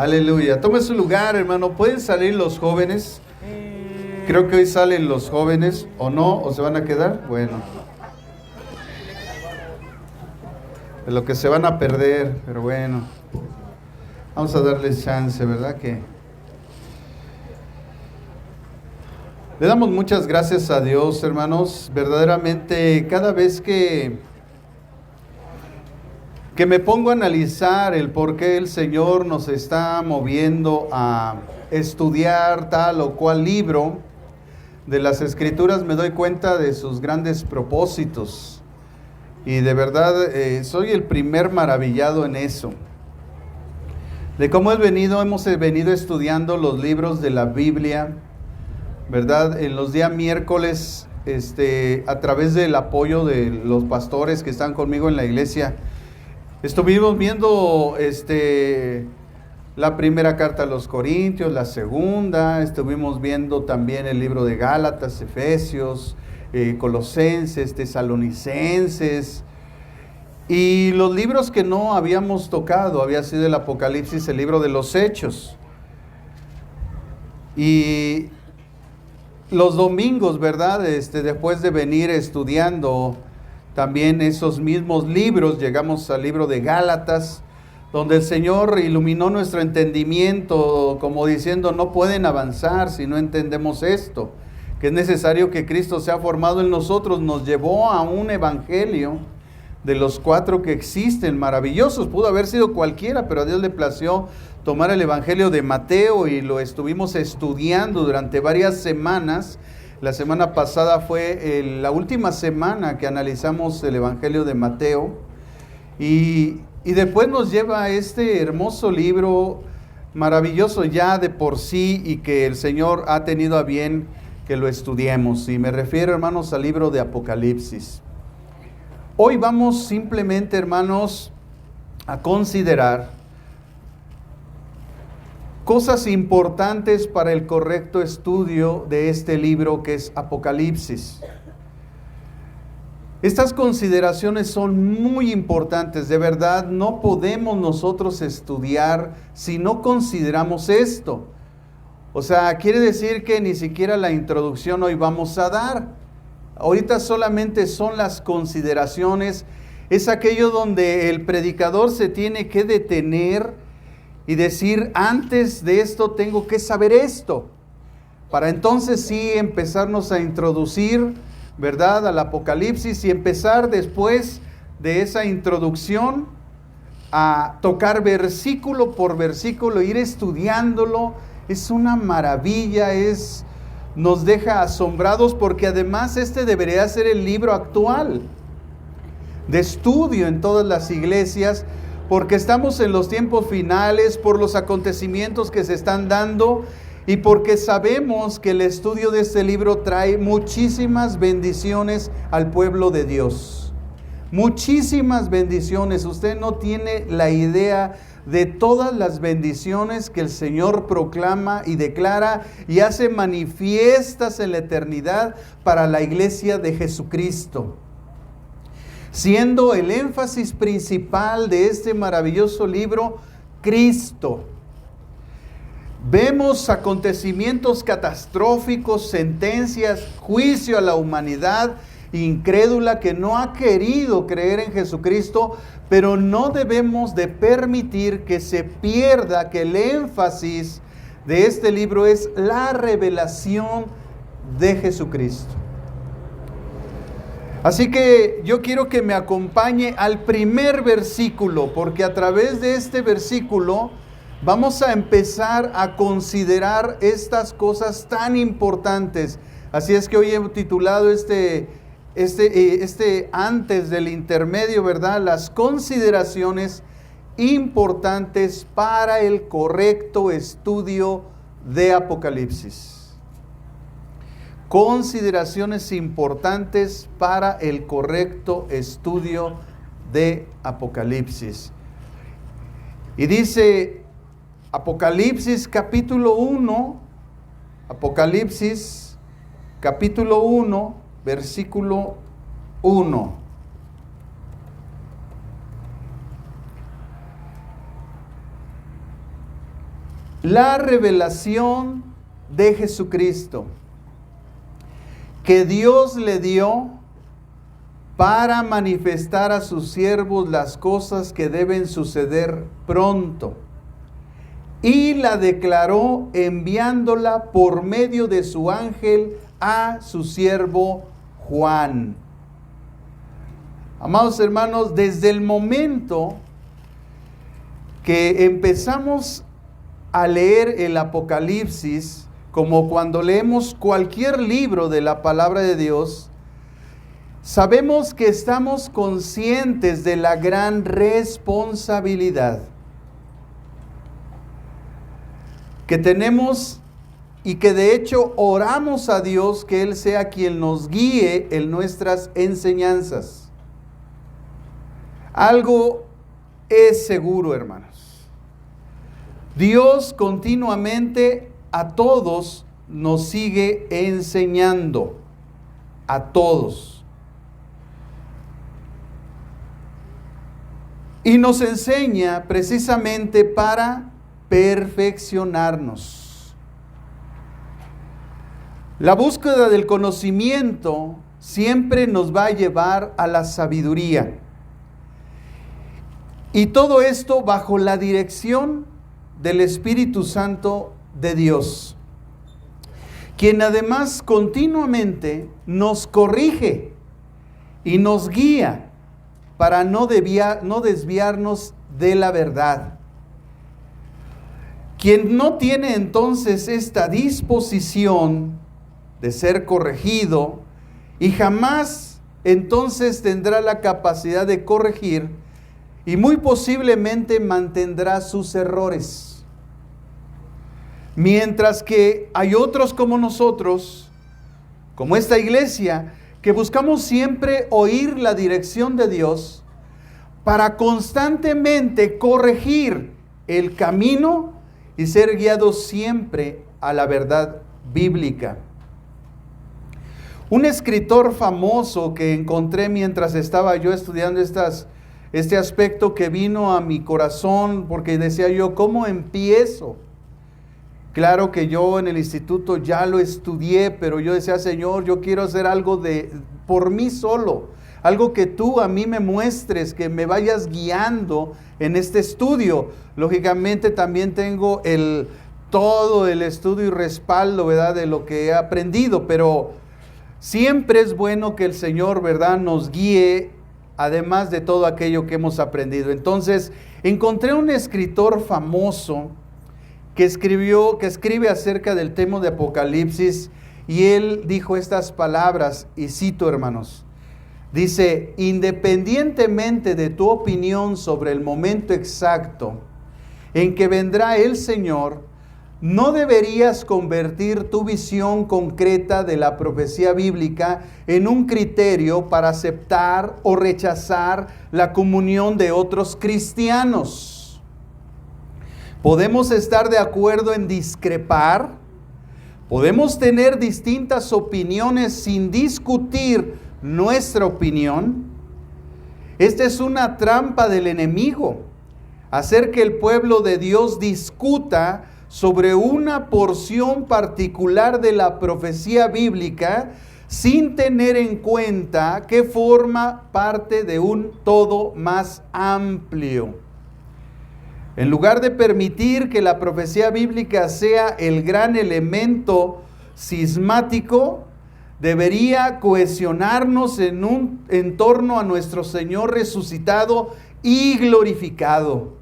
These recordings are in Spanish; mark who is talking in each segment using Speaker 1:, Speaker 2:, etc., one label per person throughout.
Speaker 1: Aleluya. Tome su lugar, hermano. ¿Pueden salir los jóvenes? Creo que hoy salen los jóvenes, ¿o no? ¿O se van a quedar? Bueno. De lo que se van a perder, pero bueno. Vamos a darles chance, ¿verdad? Que le damos muchas gracias a Dios, hermanos. Verdaderamente, cada vez que me pongo a analizar el por qué el Señor nos está moviendo a estudiar tal o cual libro de las Escrituras, me doy cuenta de sus grandes propósitos. Y de verdad, soy el primer maravillado en eso. De cómo hemos venido estudiando los libros de la Biblia, ¿verdad? En los días miércoles, a través del apoyo de los pastores que están conmigo en la iglesia, estuvimos viendo la primera carta a los Corintios, la segunda, estuvimos viendo también el libro de Gálatas, Efesios, Colosenses, Tesalonicenses, y los libros que no habíamos tocado, había sido el Apocalipsis, el libro de los Hechos. Y los domingos, ¿verdad? Después de venir estudiando también esos mismos libros, llegamos al libro de Gálatas, donde el Señor iluminó nuestro entendimiento, como diciendo, no pueden avanzar si no entendemos esto, que es necesario que Cristo sea formado en nosotros. Nos llevó a un evangelio de los 4 que existen, maravillosos. Pudo haber sido cualquiera, pero a Dios le plació tomar el evangelio de Mateo y lo estuvimos estudiando durante varias semanas. La semana pasada fue la última semana que analizamos el evangelio de Mateo, y después nos lleva a este hermoso libro, maravilloso ya de por sí, y que el Señor ha tenido a bien que lo estudiemos. Y me refiero, hermanos, al libro de Apocalipsis. Hoy vamos simplemente, hermanos, a considerar cosas importantes para el correcto estudio de este libro que es Apocalipsis. Estas consideraciones son muy importantes, de verdad. No podemos nosotros estudiar si no consideramos esto. O sea, quiere decir que ni siquiera la introducción hoy vamos a dar. Ahorita solamente son las consideraciones. Es aquello donde el predicador se tiene que detener y decir, antes de esto tengo que saber esto, para entonces sí empezarnos a introducir, ¿verdad?, al Apocalipsis, y empezar después de esa introducción a tocar versículo por versículo, ir estudiándolo. Es una maravilla, nos deja asombrados, porque además debería ser el libro actual de estudio en todas las iglesias, porque estamos en los tiempos finales, por los acontecimientos que se están dando, y porque sabemos que el estudio de este libro trae muchísimas bendiciones al pueblo de Dios. Muchísimas bendiciones. Usted no tiene la idea de todas las bendiciones que el Señor proclama y declara y hace manifiestas en la eternidad para la iglesia de Jesucristo, siendo el énfasis principal de este maravilloso libro Cristo. Vemos acontecimientos catastróficos, sentencias, juicio a la humanidad incrédula que no ha querido creer en Jesucristo, pero no debemos de permitir que se pierda que el énfasis de este libro es la revelación de Jesucristo. Así que yo quiero que me acompañe al primer versículo, porque a través de este versículo vamos a empezar a considerar estas cosas tan importantes. Así es que hoy he titulado antes del intermedio, ¿verdad?, las consideraciones importantes para el correcto estudio de Apocalipsis. Consideraciones importantes para el correcto estudio de Apocalipsis. Y dice Apocalipsis capítulo 1, Apocalipsis capítulo 1, versículo 1. La revelación de Jesucristo que Dios le dio para manifestar a sus siervos las cosas que deben suceder pronto. Y la declaró enviándola por medio de su ángel a su siervo Juan. Amados hermanos, desde el momento que empezamos a leer el Apocalipsis, como cuando leemos cualquier libro de la palabra de Dios, sabemos que estamos conscientes de la gran responsabilidad que tenemos y que de hecho oramos a Dios que Él sea quien nos guíe en nuestras enseñanzas. Algo es seguro, hermanos. Dios continuamente a todos nos sigue enseñando, a todos. Y nos enseña precisamente para perfeccionarnos. La búsqueda del conocimiento siempre nos va a llevar a la sabiduría. Y todo esto bajo la dirección del Espíritu Santo de Dios, quien además continuamente nos corrige y nos guía para no desviarnos de la verdad. Quien no tiene entonces esta disposición de ser corregido y jamás entonces tendrá la capacidad de corregir y muy posiblemente mantendrá sus errores. Mientras que hay otros como nosotros, como esta iglesia, que buscamos siempre oír la dirección de Dios para constantemente corregir el camino y ser guiados siempre a la verdad bíblica. Un escritor famoso que encontré mientras estaba yo estudiando este aspecto que vino a mi corazón, porque decía yo, ¿cómo empiezo? Claro que yo en el instituto ya lo estudié, pero yo decía, Señor, yo quiero hacer algo por mí solo, algo que tú a mí me muestres, que me vayas guiando en este estudio. Lógicamente también tengo todo el estudio y respaldo, ¿verdad?, de lo que he aprendido, pero siempre es bueno que el Señor, ¿verdad?, nos guíe, además de todo aquello que hemos aprendido. Entonces, encontré un escritor famoso que escribe acerca del tema de Apocalipsis, y él dijo estas palabras, y cito, hermanos, dice: independientemente de tu opinión sobre el momento exacto en que vendrá el Señor, no deberías convertir tu visión concreta de la profecía bíblica en un criterio para aceptar o rechazar la comunión de otros cristianos. Podemos estar de acuerdo en discrepar, podemos tener distintas opiniones sin discutir nuestra opinión. Esta es una trampa del enemigo, hacer que el pueblo de Dios discuta sobre una porción particular de la profecía bíblica sin tener en cuenta que forma parte de un todo más amplio. En lugar de permitir que la profecía bíblica sea el gran elemento cismático, debería cohesionarnos en torno a nuestro Señor resucitado y glorificado,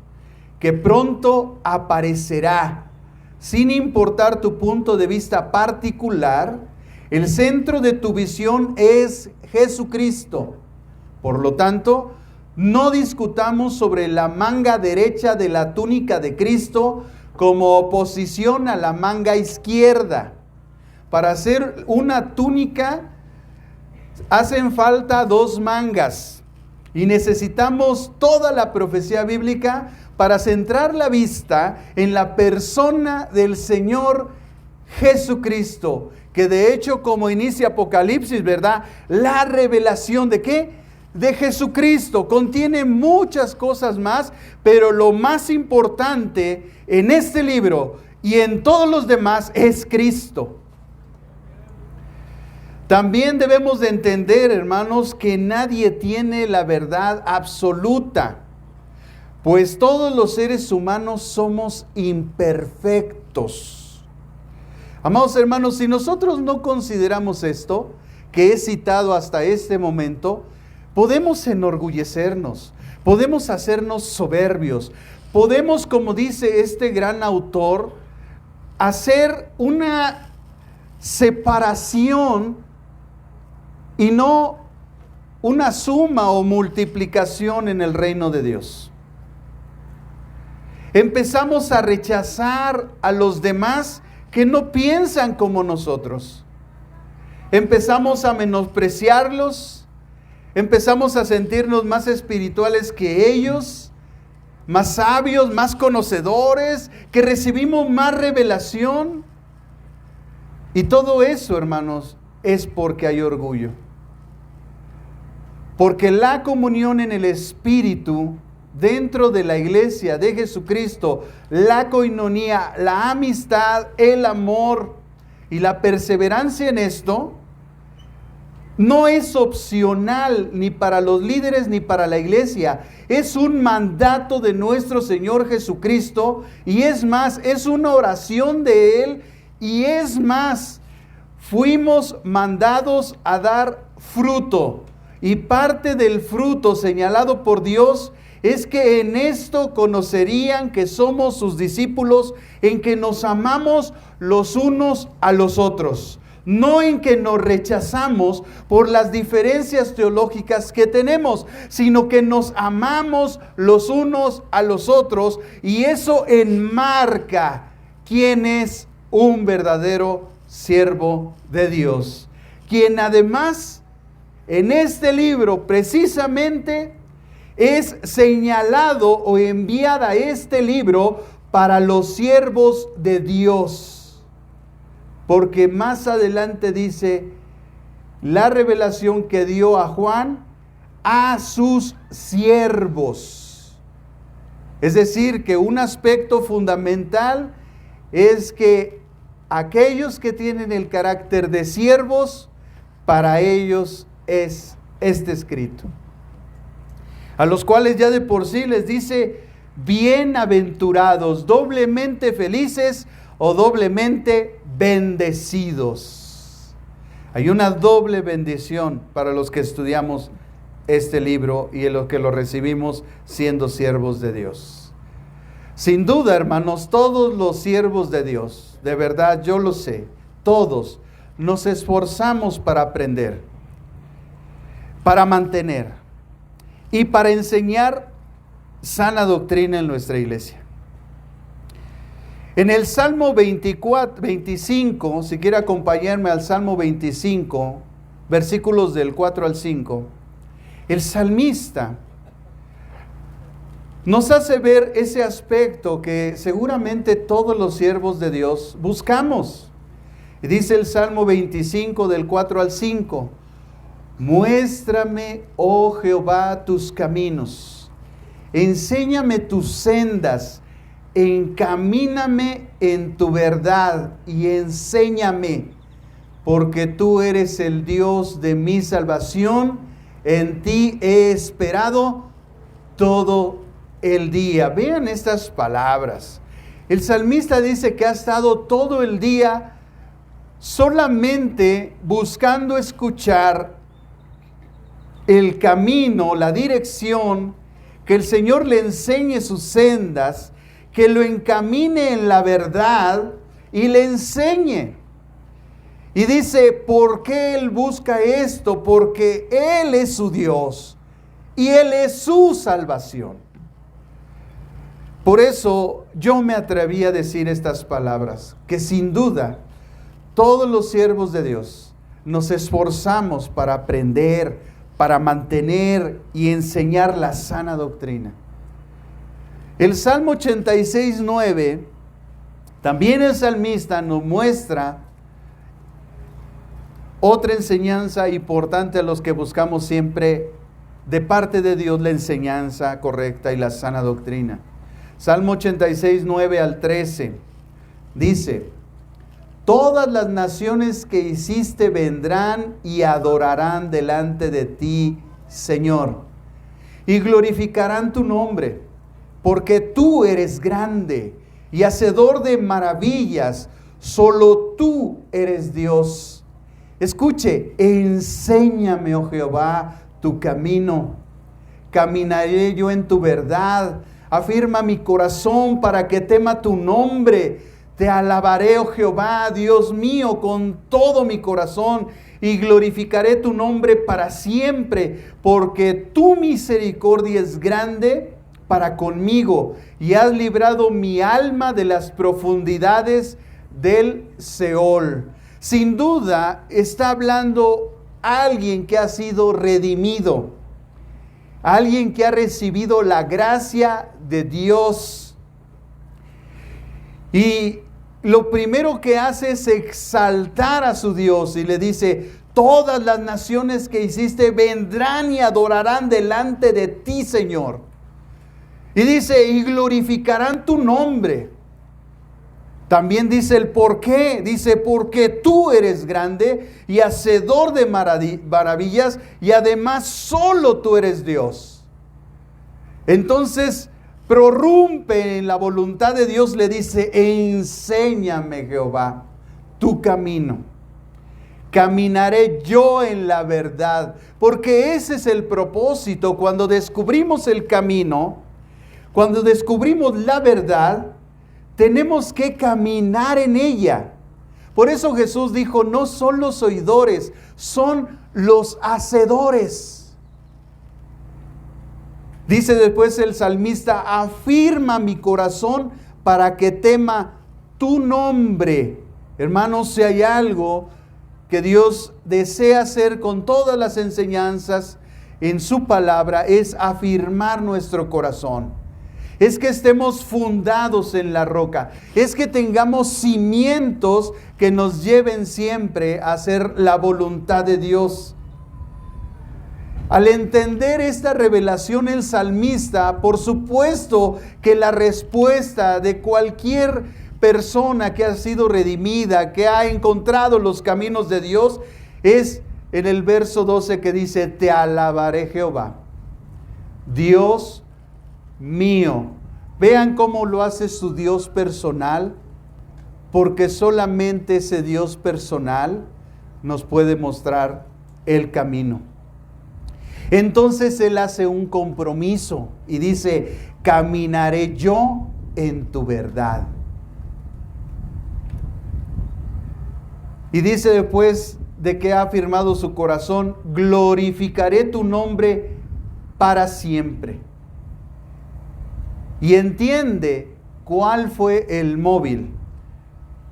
Speaker 1: que pronto aparecerá. Sin importar tu punto de vista particular, el centro de tu visión es Jesucristo. Por lo tanto, no discutamos sobre la manga derecha de la túnica de Cristo como oposición a la manga izquierda. Para hacer una túnica hacen falta 2 mangas y necesitamos toda la profecía bíblica para centrar la vista en la persona del Señor Jesucristo, que de hecho, como inicia Apocalipsis, ¿verdad?, la revelación ¿de qué? De Jesucristo. Contiene muchas cosas más, pero lo más importante en este libro y en todos los demás es Cristo. También debemos de entender, hermanos, que nadie tiene la verdad absoluta, pues todos los seres humanos somos imperfectos. Amados hermanos, si nosotros no consideramos esto, que he citado hasta este momento, podemos enorgullecernos, podemos hacernos soberbios, podemos, como dice este gran autor, hacer una separación y no una suma o multiplicación en el reino de Dios. Empezamos a rechazar a los demás que no piensan como nosotros. Empezamos a menospreciarlos, empezamos a sentirnos más espirituales que ellos, más sabios, más conocedores, que recibimos más revelación. Y todo eso, hermanos, es porque hay orgullo. Porque la comunión en el Espíritu dentro de la iglesia de Jesucristo, la coinonía, la amistad, el amor y la perseverancia en esto, no es opcional ni para los líderes ni para la iglesia. Es un mandato de nuestro Señor Jesucristo, y es más, es una oración de Él, y es más, fuimos mandados a dar fruto. Y parte del fruto señalado por Dios es que en esto conocerían que somos sus discípulos, en que nos amamos los unos a los otros, no en que nos rechazamos por las diferencias teológicas que tenemos, sino que nos amamos los unos a los otros, y eso enmarca quién es un verdadero siervo de Dios, quien además en este libro precisamente es señalado o enviada este libro para los siervos de Dios. Porque más adelante dice la revelación que dio a Juan a sus siervos. Es decir, que un aspecto fundamental es que aquellos que tienen el carácter de siervos, para ellos es este escrito, a los cuales ya de por sí les dice bienaventurados, doblemente felices o doblemente bendecidos. Hay una doble bendición para los que estudiamos este libro y en los que lo recibimos siendo siervos de Dios. Sin duda, hermanos, todos los siervos de Dios, de verdad yo lo sé, todos nos esforzamos para aprender, para mantener y para enseñar sana doctrina en nuestra iglesia. En el Salmo 25, si quiere acompañarme al Salmo 25, versículos del 4 al 5, el salmista nos hace ver ese aspecto que seguramente todos los siervos de Dios buscamos. Y dice el Salmo 25 del 4 al 5, muéstrame, oh Jehová, tus caminos, enséñame tus sendas, encamíname en tu verdad y enséñame, porque tú eres el Dios de mi salvación, en ti he esperado todo el día. Vean estas palabras. El salmista dice que ha estado todo el día solamente buscando escuchar el camino, la dirección, que el Señor le enseñe sus sendas, que lo encamine en la verdad y le enseñe. Y dice, ¿por qué él busca esto? Porque Él es su Dios y Él es su salvación. Por eso yo me atreví a decir estas palabras, que sin duda todos los siervos de Dios nos esforzamos para aprender, para mantener y enseñar la sana doctrina. El Salmo 86:9, también el salmista nos muestra otra enseñanza importante a los que buscamos siempre de parte de Dios la enseñanza correcta y la sana doctrina. Salmo 86:9 al 13. Dice, todas las naciones que hiciste vendrán y adorarán delante de ti, Señor, y glorificarán tu nombre, porque tú eres grande y hacedor de maravillas, solo tú eres Dios. Escuche, enséñame, oh Jehová, tu camino. Caminaré yo en tu verdad. Afirma mi corazón para que tema tu nombre. Te alabaré, oh Jehová, Dios mío, con todo mi corazón, y glorificaré tu nombre para siempre, porque tu misericordia es grande para conmigo, y has librado mi alma de las profundidades del Seol. Sin duda está hablando alguien que ha sido redimido, alguien que ha recibido la gracia de Dios. Y lo primero que hace es exaltar a su Dios y le dice, todas las naciones que hiciste vendrán y adorarán delante de ti, Señor. Y dice, y glorificarán tu nombre. También dice el por qué. Dice, porque tú eres grande y hacedor de maravillas, y además solo tú eres Dios. Entonces, prorrumpe en la voluntad de Dios, le dice, enséñame, Jehová, tu camino. Caminaré yo en la verdad, porque ese es el propósito. Cuando descubrimos el camino, cuando descubrimos la verdad, tenemos que caminar en ella. Por eso Jesús dijo, no son los oidores, son los hacedores. Dice después el salmista, afirma mi corazón para que tema tu nombre. Hermanos, si hay algo que Dios desea hacer con todas las enseñanzas en su palabra, es afirmar nuestro corazón. Es que estemos fundados en la roca. Es que tengamos cimientos que nos lleven siempre a hacer la voluntad de Dios. Al entender esta revelación, el salmista, por supuesto que la respuesta de cualquier persona que ha sido redimida, que ha encontrado los caminos de Dios, es en el verso 12 que dice, te alabaré, Jehová, Dios mío. Vean cómo lo hace su Dios personal, porque solamente ese Dios personal nos puede mostrar el camino. Entonces Él hace un compromiso y dice, caminaré yo en tu verdad. Y dice después de que ha afirmado su corazón, glorificaré tu nombre para siempre. Y entiende cuál fue el móvil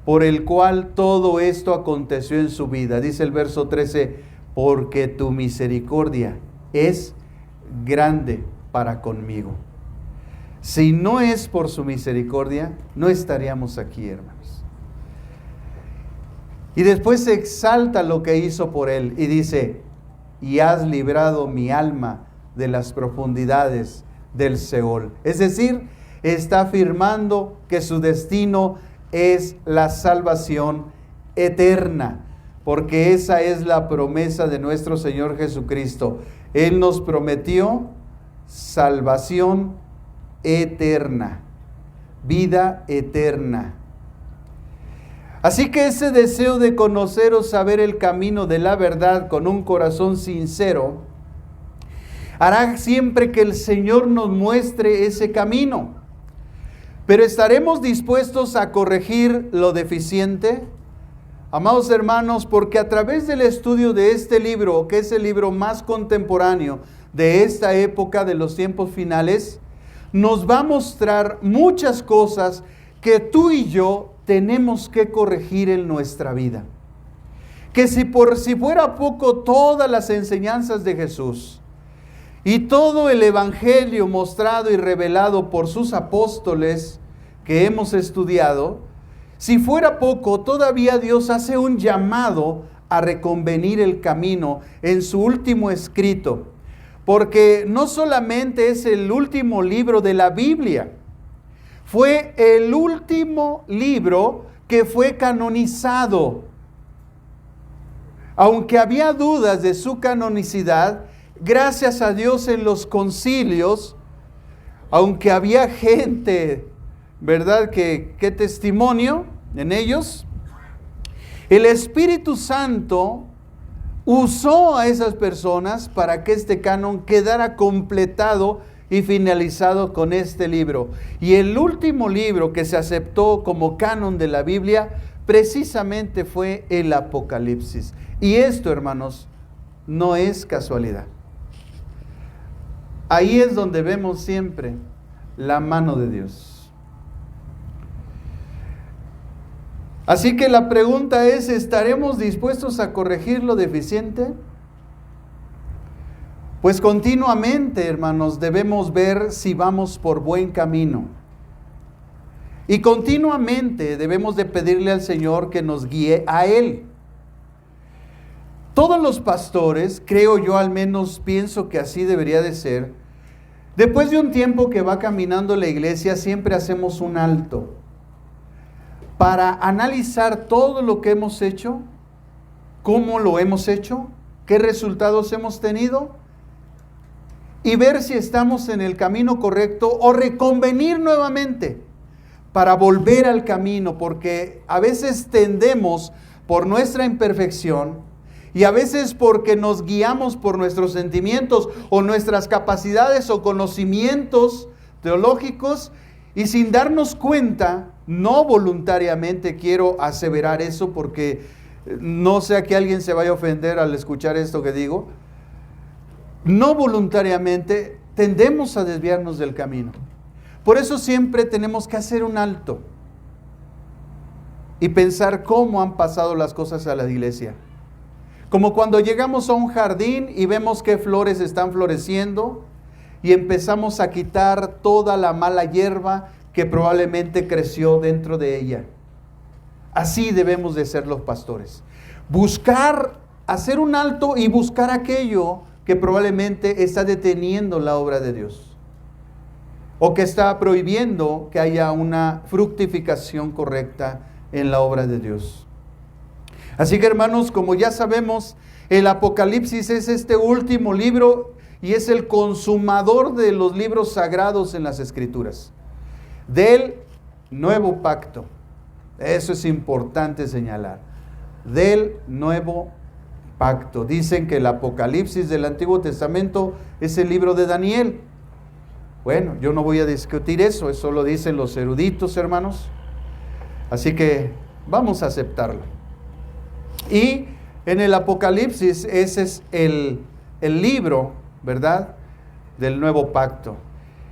Speaker 1: por el cual todo esto aconteció en su vida. Dice el verso 13, porque tu misericordia es grande para conmigo. Si no es por su misericordia, no estaríamos aquí, hermanos. Y después se exalta lo que hizo por él y dice, y has librado mi alma de las profundidades del Seol. Es decir, está afirmando que su destino es la salvación eterna, porque esa es la promesa de nuestro Señor Jesucristo. Él nos prometió salvación eterna, vida eterna. Así que ese deseo de conocer o saber el camino de la verdad con un corazón sincero, hará siempre que el Señor nos muestre ese camino. Pero ¿estaremos dispuestos a corregir lo deficiente? Amados hermanos, porque a través del estudio de este libro, que es el libro más contemporáneo de esta época de los tiempos finales, nos va a mostrar muchas cosas que tú y yo tenemos que corregir en nuestra vida. Que si fuera poco, todas las enseñanzas de Jesús y todo el evangelio mostrado y revelado por sus apóstoles que hemos estudiado, si fuera poco, todavía Dios hace un llamado a reconvenir el camino en su último escrito, porque no solamente es el último libro de la Biblia, fue el último libro que fue canonizado. Aunque había dudas de su canonicidad, gracias a Dios en los concilios, aunque había gente, ¿verdad?, que testimonio en ellos, el Espíritu Santo usó a esas personas para que este canon quedara completado y finalizado con este libro. Y el último libro que se aceptó como canon de la Biblia precisamente fue el Apocalipsis. Y esto, hermanos, no es casualidad. Ahí es donde vemos siempre la mano de Dios. Así que la pregunta es, ¿estaremos dispuestos a corregir lo deficiente? Pues continuamente, hermanos, debemos ver si vamos por buen camino. Y continuamente debemos de pedirle al Señor que nos guíe a Él. Todos los pastores, creo yo, al menos pienso que así debería de ser, después de un tiempo que va caminando la iglesia, siempre hacemos un alto para analizar todo lo que hemos hecho, cómo lo hemos hecho, qué resultados hemos tenido, y ver si estamos en el camino correcto o reconvenir nuevamente para volver al camino, porque a veces tendemos por nuestra imperfección y a veces porque nos guiamos por nuestros sentimientos o nuestras capacidades o conocimientos teológicos, y sin darnos cuenta, no voluntariamente quiero aseverar eso porque no sea que alguien se vaya a ofender al escuchar esto que digo, no voluntariamente tendemos a desviarnos del camino. Por eso siempre tenemos que hacer un alto y pensar cómo han pasado las cosas a la iglesia. Como cuando llegamos a un jardín y vemos qué flores están floreciendo y empezamos a quitar toda la mala hierba que probablemente creció dentro de ella. Así debemos de ser los pastores. Buscar, hacer un alto y buscar aquello que probablemente está deteniendo la obra de Dios, o que está prohibiendo que haya una fructificación correcta en la obra de Dios. Así que, hermanos, como ya sabemos, el Apocalipsis es este último libro y es el consumador de los libros sagrados en las Escrituras, del nuevo pacto. Eso es importante señalar, del nuevo pacto. Dicen que el Apocalipsis del Antiguo Testamento es el libro de Daniel. Bueno, yo no voy a discutir eso lo dicen los eruditos, hermanos. Así que vamos a aceptarlo. Y en el Apocalipsis ese es el libro, ¿verdad?, del nuevo pacto,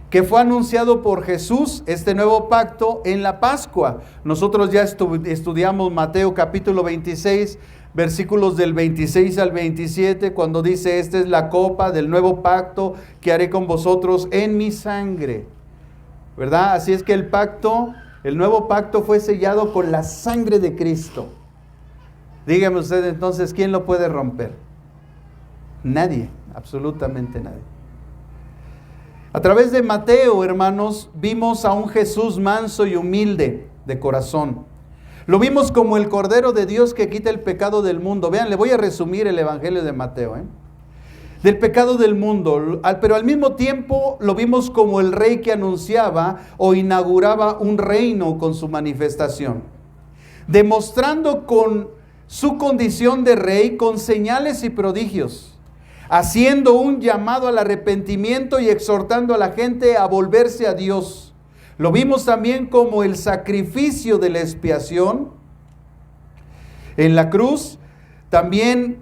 Speaker 1: que fue anunciado por Jesús, este nuevo pacto, en la Pascua. Nosotros ya estudiamos Mateo capítulo 26, versículos del 26 al 27, cuando dice, esta es la copa del nuevo pacto que haré con vosotros en mi sangre, ¿verdad? Así es que el nuevo pacto fue sellado con la sangre de Cristo. Dígame usted entonces, ¿quién lo puede romper? Nadie, absolutamente nadie. A través de Mateo, hermanos, vimos a un Jesús manso y humilde de corazón. Lo vimos como el Cordero de Dios que quita el pecado del mundo. Vean, le voy a resumir el Evangelio de Mateo, del pecado del mundo, pero al mismo tiempo lo vimos como el rey que anunciaba o inauguraba un reino con su manifestación, demostrando con su condición de rey con señales y prodigios, haciendo un llamado al arrepentimiento y exhortando a la gente a volverse a Dios. Lo vimos también como el sacrificio de la expiación en la cruz, también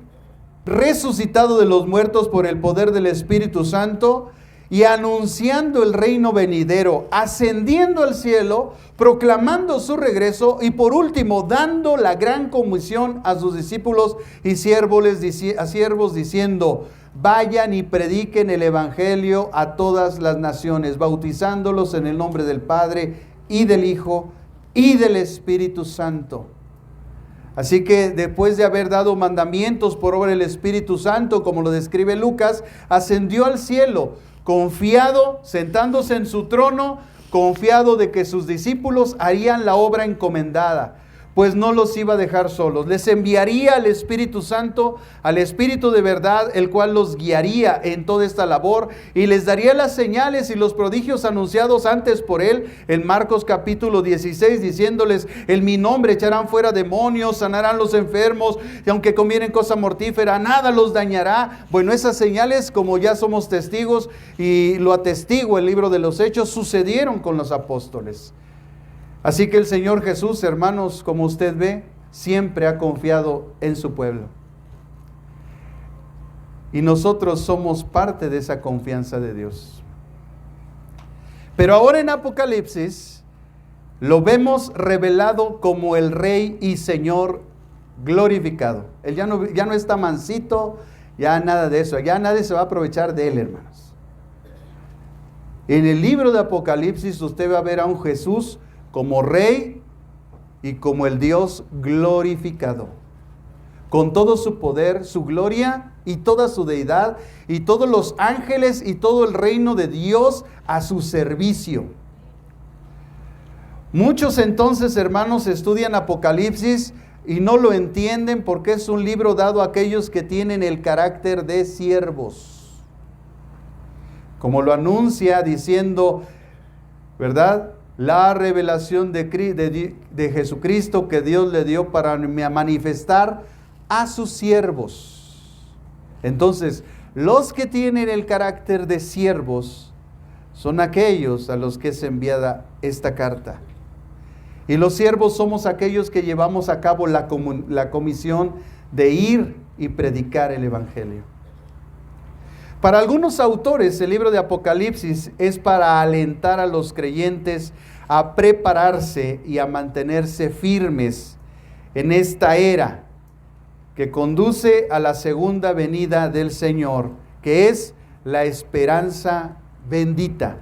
Speaker 1: resucitado de los muertos por el poder del Espíritu Santo y anunciando el reino venidero, ascendiendo al cielo, proclamando su regreso y por último dando la gran comisión a sus discípulos y siervos diciendo, vayan y prediquen el evangelio a todas las naciones, bautizándolos en el nombre del Padre y del Hijo y del Espíritu Santo. Así que después de haber dado mandamientos por obra del Espíritu Santo, como lo describe Lucas, ascendió al cielo, confiado, sentándose en su trono, confiado de que sus discípulos harían la obra encomendada. pues no los iba a dejar solos. Les enviaría al Espíritu Santo, al Espíritu de verdad, el cual los guiaría en toda esta labor y les daría las señales y los prodigios anunciados antes por él en Marcos capítulo 16, diciéndoles: en mi nombre echarán fuera demonios, sanarán los enfermos, y aunque comieren cosa mortífera, nada los dañará. Bueno, esas señales, como ya somos testigos y lo atestigua el libro de los Hechos, sucedieron con los apóstoles. Así que el Señor Jesús, hermanos, como usted ve, siempre ha confiado en su pueblo. Y nosotros somos parte de esa confianza de Dios. Pero ahora en Apocalipsis lo vemos revelado como el Rey y Señor glorificado. Él ya no está mansito, ya nada de eso, ya nadie se va a aprovechar de él, hermanos. En el libro de Apocalipsis usted va a ver a un Jesús como Rey y como el Dios glorificado, con todo su poder, su gloria y toda su deidad y todos los ángeles y todo el reino de Dios a su servicio. Muchos entonces, hermanos, estudian Apocalipsis y no lo entienden porque es un libro dado a aquellos que tienen el carácter de siervos, como lo anuncia diciendo, ¿verdad?, la revelación de Jesucristo que Dios le dio para manifestar a sus siervos. Entonces, los que tienen el carácter de siervos son aquellos a los que es enviada esta carta. Y los siervos somos aquellos que llevamos a cabo la comisión de ir y predicar el Evangelio. Para algunos autores, el libro de Apocalipsis es para alentar a los creyentes a prepararse y a mantenerse firmes en esta era que conduce a la segunda venida del Señor, que es la esperanza bendita.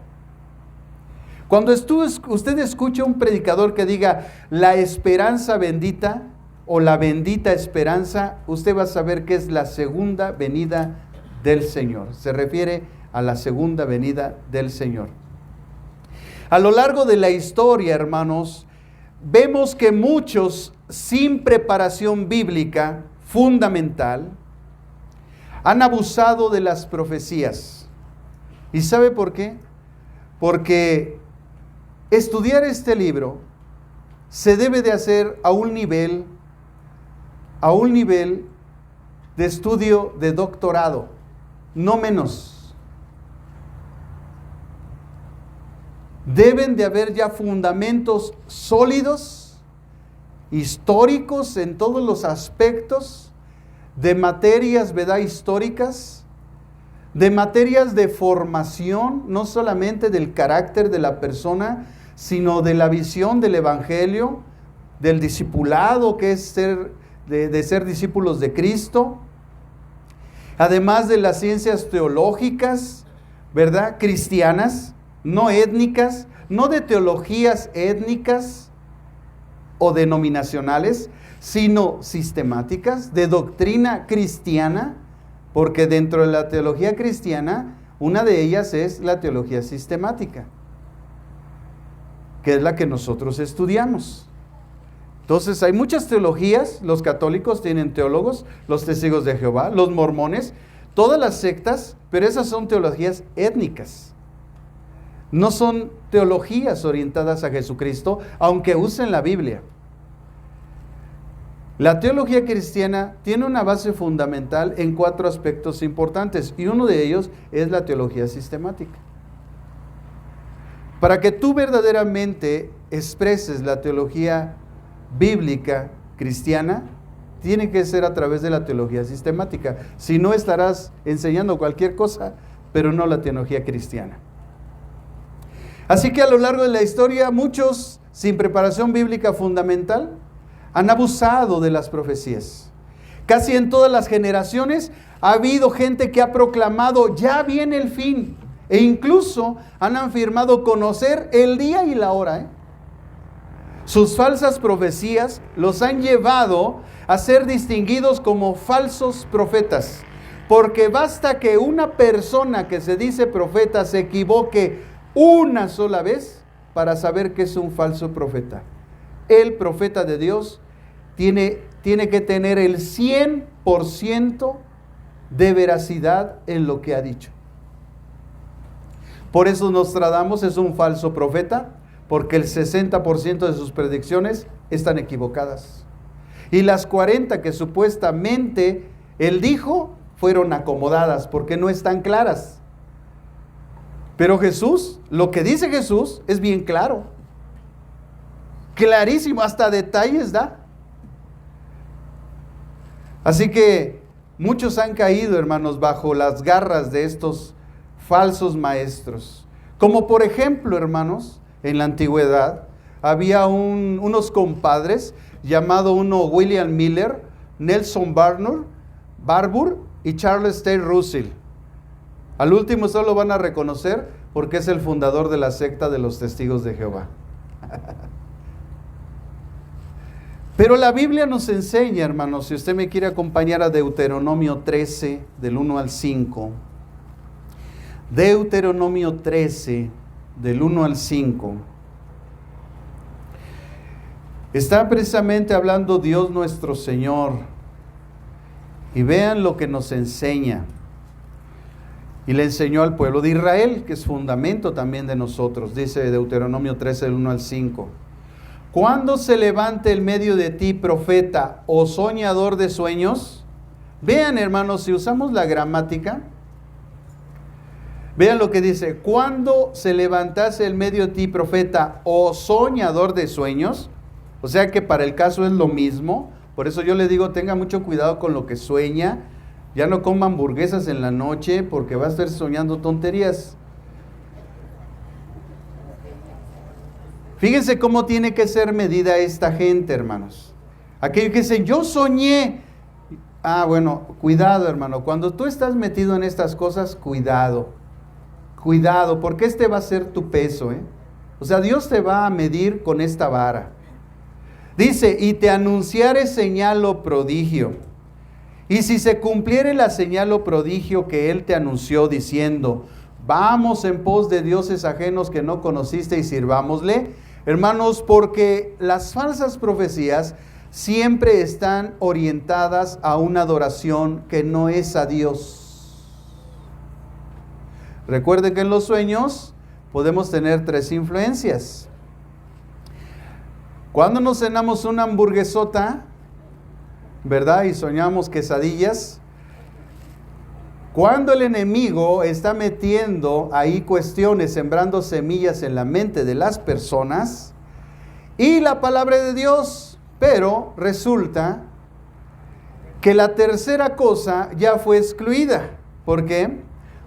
Speaker 1: Cuando usted escucha un predicador que diga la esperanza bendita o la bendita esperanza, usted va a saber que es la segunda venida del Señor. Se refiere a la segunda venida del Señor. A lo largo de la historia, hermanos, vemos que muchos sin preparación bíblica fundamental han abusado de las profecías. ¿Y sabe por qué? Porque estudiar este libro se debe de hacer a un nivel de estudio de doctorado, no menos. Deben de haber ya fundamentos sólidos, históricos en todos los aspectos, de materias, ¿verdad?, históricas, de materias de formación, no solamente del carácter de la persona, sino de la visión del Evangelio, del discipulado, que es de ser discípulos de Cristo, además de las ciencias teológicas, ¿verdad?, cristianas, no étnicas, no de teologías étnicas o denominacionales, sino sistemáticas, de doctrina cristiana, porque dentro de la teología cristiana, una de ellas es la teología sistemática, que es la que nosotros estudiamos. Entonces hay muchas teologías, los católicos tienen teólogos, los testigos de Jehová, los mormones, todas las sectas, pero esas son teologías étnicas. No son teologías orientadas a Jesucristo, aunque usen la Biblia. La teología cristiana tiene una base fundamental en 4 aspectos importantes, y uno de ellos es la teología sistemática. Para que tú verdaderamente expreses la teología bíblica cristiana, tiene que ser a través de la teología sistemática. Si no, estarás enseñando cualquier cosa, pero no la teología cristiana. Así que a lo largo de la historia, muchos sin preparación bíblica fundamental han abusado de las profecías. Casi en todas las generaciones ha habido gente que ha proclamado: ya viene el fin, e incluso han afirmado conocer el día y la hora. Sus falsas profecías los han llevado a ser distinguidos como falsos profetas, porque basta que una persona que se dice profeta se equivoque una sola vez para saber que es un falso profeta. El profeta de Dios tiene que tener el 100% de veracidad en lo que ha dicho. Por eso Nostradamus es un falso profeta, porque el 60% de sus predicciones están equivocadas. Y las 40 que supuestamente él dijo fueron acomodadas porque no están claras. Pero Jesús, lo que dice Jesús es bien claro. Clarísimo, hasta detalles da. Así que muchos han caído, hermanos, bajo las garras de estos falsos maestros. Como por ejemplo, hermanos, en la antigüedad había unos compadres, llamado uno William Miller, Nelson Barbour y Charles Taze Russell. Al último solo van a reconocer porque es el fundador de la secta de los Testigos de Jehová. Pero la Biblia nos enseña, hermanos, si usted me quiere acompañar a Deuteronomio 13, del 1 al 5. Deuteronomio 13, del 1 al 5. Está precisamente hablando Dios nuestro Señor. Y vean lo que nos enseña. Y le enseñó al pueblo de Israel, que es fundamento también de nosotros. Dice Deuteronomio 13, del 1 al 5. Cuando se levante en medio de ti profeta o soñador de sueños, vean, hermanos, si usamos la gramática, vean lo que dice: cuando se levantase en medio de ti profeta o soñador de sueños, o sea que para el caso es lo mismo. Por eso yo le digo, tenga mucho cuidado con lo que sueña, ya no coma hamburguesas en la noche porque va a estar soñando tonterías. Fíjense cómo tiene que ser medida esta gente, hermanos. Aquellos que dicen, yo soñé. Bueno, cuidado, hermano. Cuando tú estás metido en estas cosas, cuidado. Cuidado, porque este va a ser tu peso, ¿eh? O sea, Dios te va a medir con esta vara. Dice, y te anunciaré señal o prodigio. Y si se cumpliere la señal o prodigio que Él te anunció, diciendo, vamos en pos de dioses ajenos que no conociste y sirvámosle. Hermanos, porque las falsas profecías siempre están orientadas a una adoración que no es a Dios. Recuerden que en los sueños podemos tener 3 influencias. Cuando nos cenamos una hamburguesota, ¿verdad? Y soñamos quesadillas. Cuando el enemigo está metiendo ahí cuestiones, sembrando semillas en la mente de las personas, y la palabra de Dios, pero resulta que la tercera cosa ya fue excluida. ¿Por qué?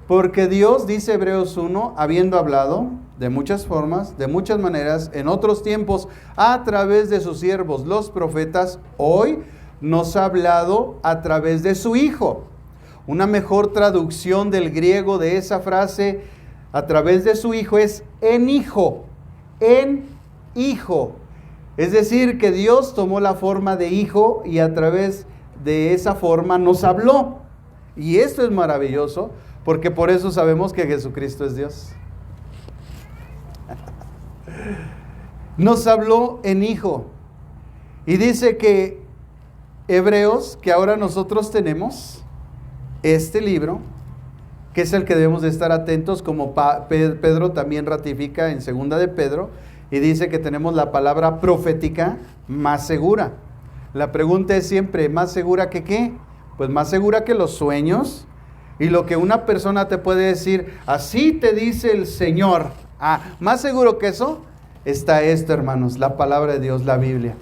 Speaker 1: Porque Dios, dice Hebreos 1, habiendo hablado de muchas formas, de muchas maneras, en otros tiempos, a través de sus siervos, los profetas, hoy nos ha hablado a través de su Hijo. Una mejor traducción del griego de esa frase, a través de su Hijo, es en Hijo. En Hijo. Es decir, que Dios tomó la forma de Hijo y a través de esa forma nos habló. Y esto es maravilloso, porque por eso sabemos que Jesucristo es Dios. Nos habló en Hijo. Y dice que Hebreos, que ahora nosotros tenemos este libro, que es el que debemos de estar atentos, como Pedro también ratifica en 2 de Pedro, y dice que tenemos la palabra profética más segura. La pregunta es siempre, ¿más segura que qué? Pues más segura que los sueños y lo que una persona te puede decir, así te dice el Señor. Más seguro que eso está esto, hermanos, la palabra de Dios, la Biblia.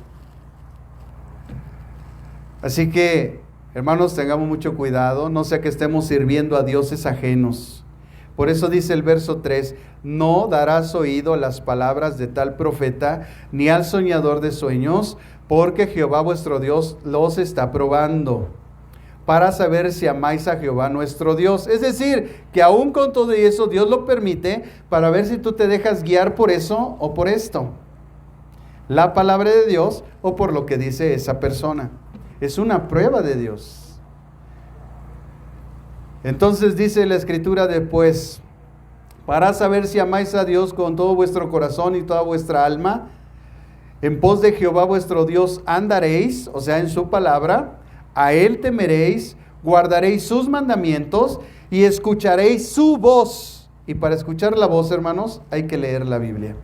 Speaker 1: Así que, hermanos, tengamos mucho cuidado, no sea que estemos sirviendo a dioses ajenos. Por eso dice el verso 3, no darás oído a las palabras de tal profeta, ni al soñador de sueños, porque Jehová vuestro Dios los está probando, para saber si amáis a Jehová nuestro Dios. Es decir, que aún con todo eso, Dios lo permite, para ver si tú te dejas guiar por eso o por esto. La palabra de Dios o por lo que dice esa persona. Es una prueba de Dios. Entonces dice la Escritura después, para saber si amáis a Dios con todo vuestro corazón y toda vuestra alma. En pos de Jehová vuestro Dios andaréis, o sea, en su palabra, a Él temeréis, guardaréis sus mandamientos y escucharéis su voz. Y para escuchar la voz, hermanos, hay que leer la Biblia.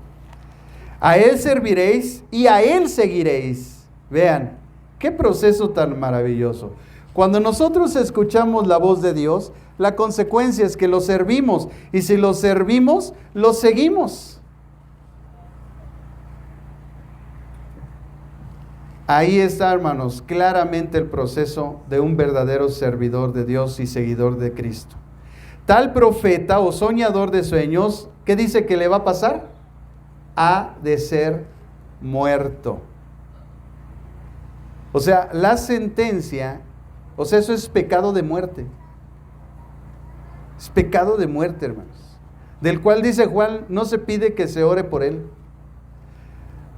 Speaker 1: A Él serviréis y a Él seguiréis. Vean, qué proceso tan maravilloso. Cuando nosotros escuchamos la voz de Dios, la consecuencia es que lo servimos. Y si lo servimos, lo seguimos. Ahí está, hermanos, claramente el proceso de un verdadero servidor de Dios y seguidor de Cristo. Tal profeta o soñador de sueños, ¿qué dice que le va a pasar? Ha de ser muerto. O sea, la sentencia, o sea, eso es pecado de muerte. Es pecado de muerte, hermanos. Del cual dice Juan, no se pide que se ore por él.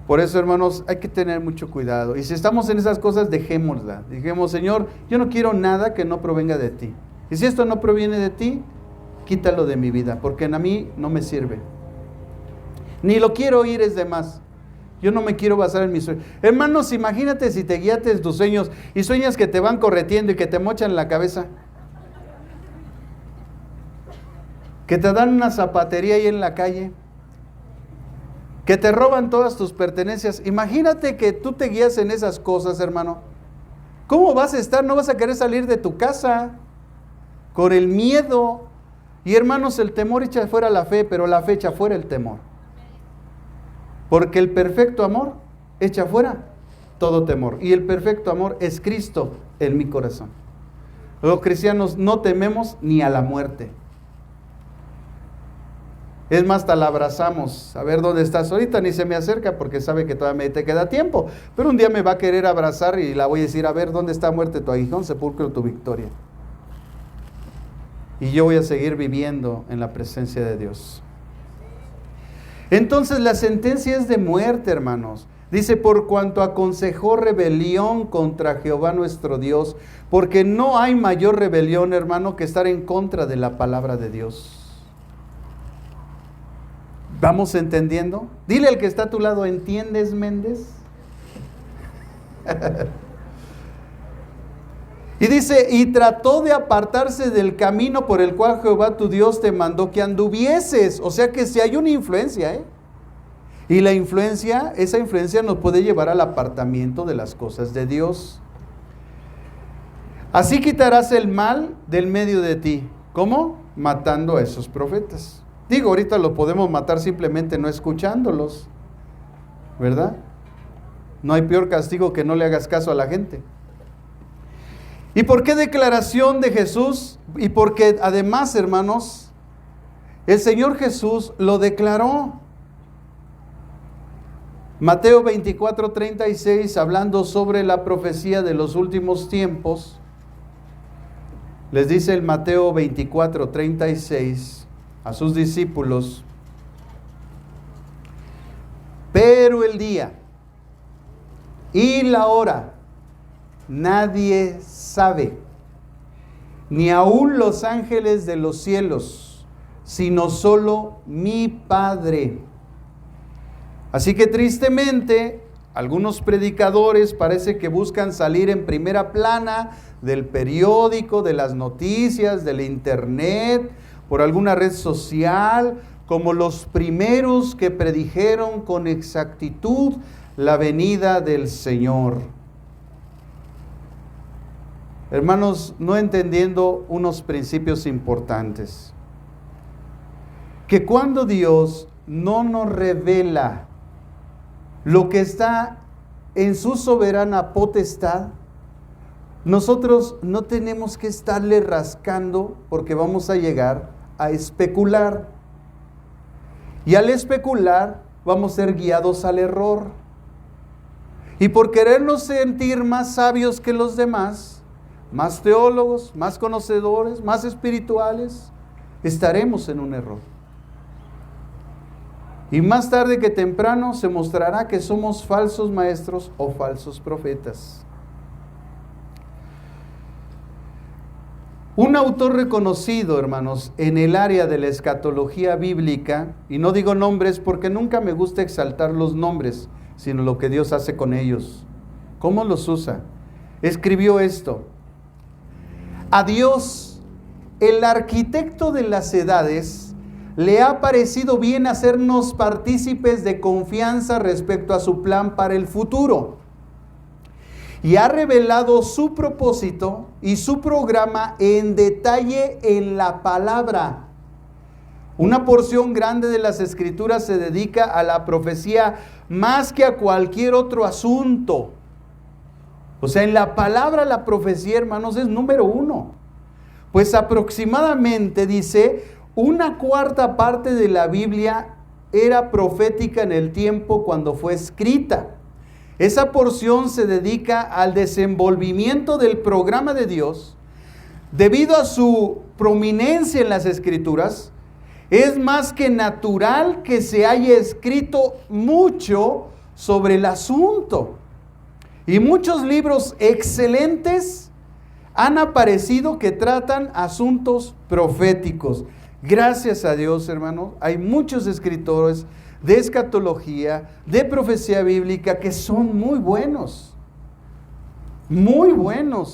Speaker 1: Por eso, hermanos, hay que tener mucho cuidado. Y si estamos en esas cosas, dejémosla. Dijimos, Señor, yo no quiero nada que no provenga de ti. Y si esto no proviene de ti, quítalo de mi vida, porque a mí no me sirve. Ni lo quiero oír, es de más. Yo no me quiero basar en mis sueños. Hermanos, imagínate si te guiates tus sueños y sueñas que te van correteando y que te mochan la cabeza. Que te dan una zapatería ahí en la calle. Que te roban todas tus pertenencias. Imagínate que tú te guías en esas cosas, hermano. ¿Cómo vas a estar? No vas a querer salir de tu casa con el miedo. Y hermanos, el temor echa fuera la fe, pero la fe echa fuera el temor. Porque el perfecto amor echa fuera todo temor. Y el perfecto amor es Cristo en mi corazón. Los cristianos no tememos ni a la muerte. Es más, hasta la abrazamos. A ver dónde estás. Ahorita ni se me acerca porque sabe que todavía te queda tiempo. Pero un día me va a querer abrazar y la voy a decir, a ver dónde está muerte tu aguijón, sepulcro tu victoria. Y yo voy a seguir viviendo en la presencia de Dios. Entonces la sentencia es de muerte, hermanos. Dice, por cuanto aconsejó rebelión contra Jehová nuestro Dios, porque no hay mayor rebelión, hermano, que estar en contra de la palabra de Dios. ¿Vamos entendiendo? Dile al que está a tu lado, ¿entiendes, Méndez? Y dice, y trató de apartarse del camino por el cual Jehová tu Dios te mandó que anduvieses. O sea que si hay una influencia, Y la influencia, esa influencia nos puede llevar al apartamiento de las cosas de Dios. Así quitarás el mal del medio de ti. ¿Cómo? Matando a esos profetas. Digo, ahorita los podemos matar simplemente no escuchándolos, ¿verdad? No hay peor castigo que no le hagas caso a la gente. ¿Y por qué declaración de Jesús? Y porque además, hermanos, el Señor Jesús lo declaró. Mateo 24:36, hablando sobre la profecía de los últimos tiempos, les dice el Mateo 24:36 a sus discípulos, pero el día y la hora nadie sabe, ni aun los ángeles de los cielos, sino solo mi Padre. Así que tristemente, algunos predicadores parece que buscan salir en primera plana del periódico, de las noticias, del internet, por alguna red social, como los primeros que predijeron con exactitud la venida del Señor. Hermanos, no entendiendo unos principios importantes. Que cuando Dios no nos revela lo que está en su soberana potestad, nosotros no tenemos que estarle rascando porque vamos a llegar a especular. Y al especular vamos a ser guiados al error. Y por querernos sentir más sabios que los demás, más teólogos, más conocedores, más espirituales, estaremos en un error. Y más tarde que temprano se mostrará que somos falsos maestros o falsos profetas. Un autor reconocido, hermanos, en el área de la escatología bíblica, y no digo nombres porque nunca me gusta exaltar los nombres, sino lo que Dios hace con ellos. ¿Cómo los usa? Escribió esto: a Dios, el arquitecto de las edades, le ha parecido bien hacernos partícipes de confianza respecto a su plan para el futuro. Y ha revelado su propósito y su programa en detalle en la palabra. Una porción grande de las Escrituras se dedica a la profecía más que a cualquier otro asunto. O sea, en la palabra la profecía, hermanos, es número 1. Pues aproximadamente, dice, 1/4 de la Biblia era profética en el tiempo cuando fue escrita. Esa porción se dedica al desenvolvimiento del programa de Dios. Debido a su prominencia en las Escrituras, es más que natural que se haya escrito mucho sobre el asunto. Y muchos libros excelentes han aparecido que tratan asuntos proféticos. Gracias a Dios, hermanos, hay muchos escritores de escatología, de profecía bíblica, que son muy buenos,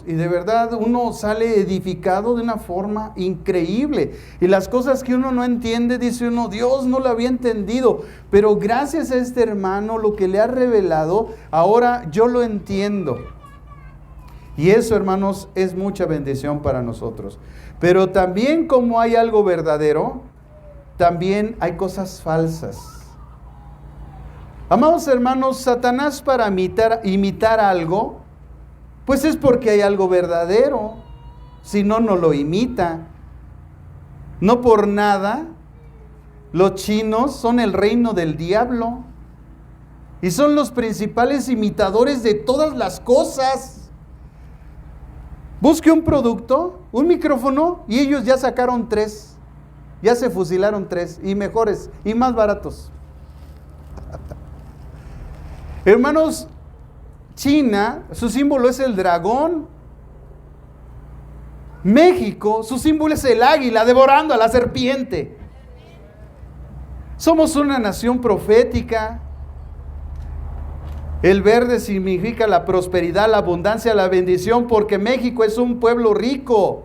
Speaker 1: y de verdad uno sale edificado de una forma increíble, y las cosas que uno no entiende, dice uno, Dios no lo había entendido, pero gracias a este hermano, lo que le ha revelado, ahora yo lo entiendo, y eso, hermanos, es mucha bendición para nosotros. Pero también, como hay algo verdadero, también hay cosas falsas. Amados hermanos, Satanás, para imitar algo, pues es porque hay algo verdadero, si no, no lo imita. No por nada, los chinos son el reino del diablo y son los principales imitadores de todas las cosas. Busque un producto, un micrófono, y ellos ya sacaron 3, ya se fusilaron 3, y mejores, y más baratos. Hermanos, China, su símbolo es el dragón. México, su símbolo es el águila devorando a la serpiente. Somos una nación profética. El verde significa la prosperidad, la abundancia, la bendición, porque México es un pueblo rico.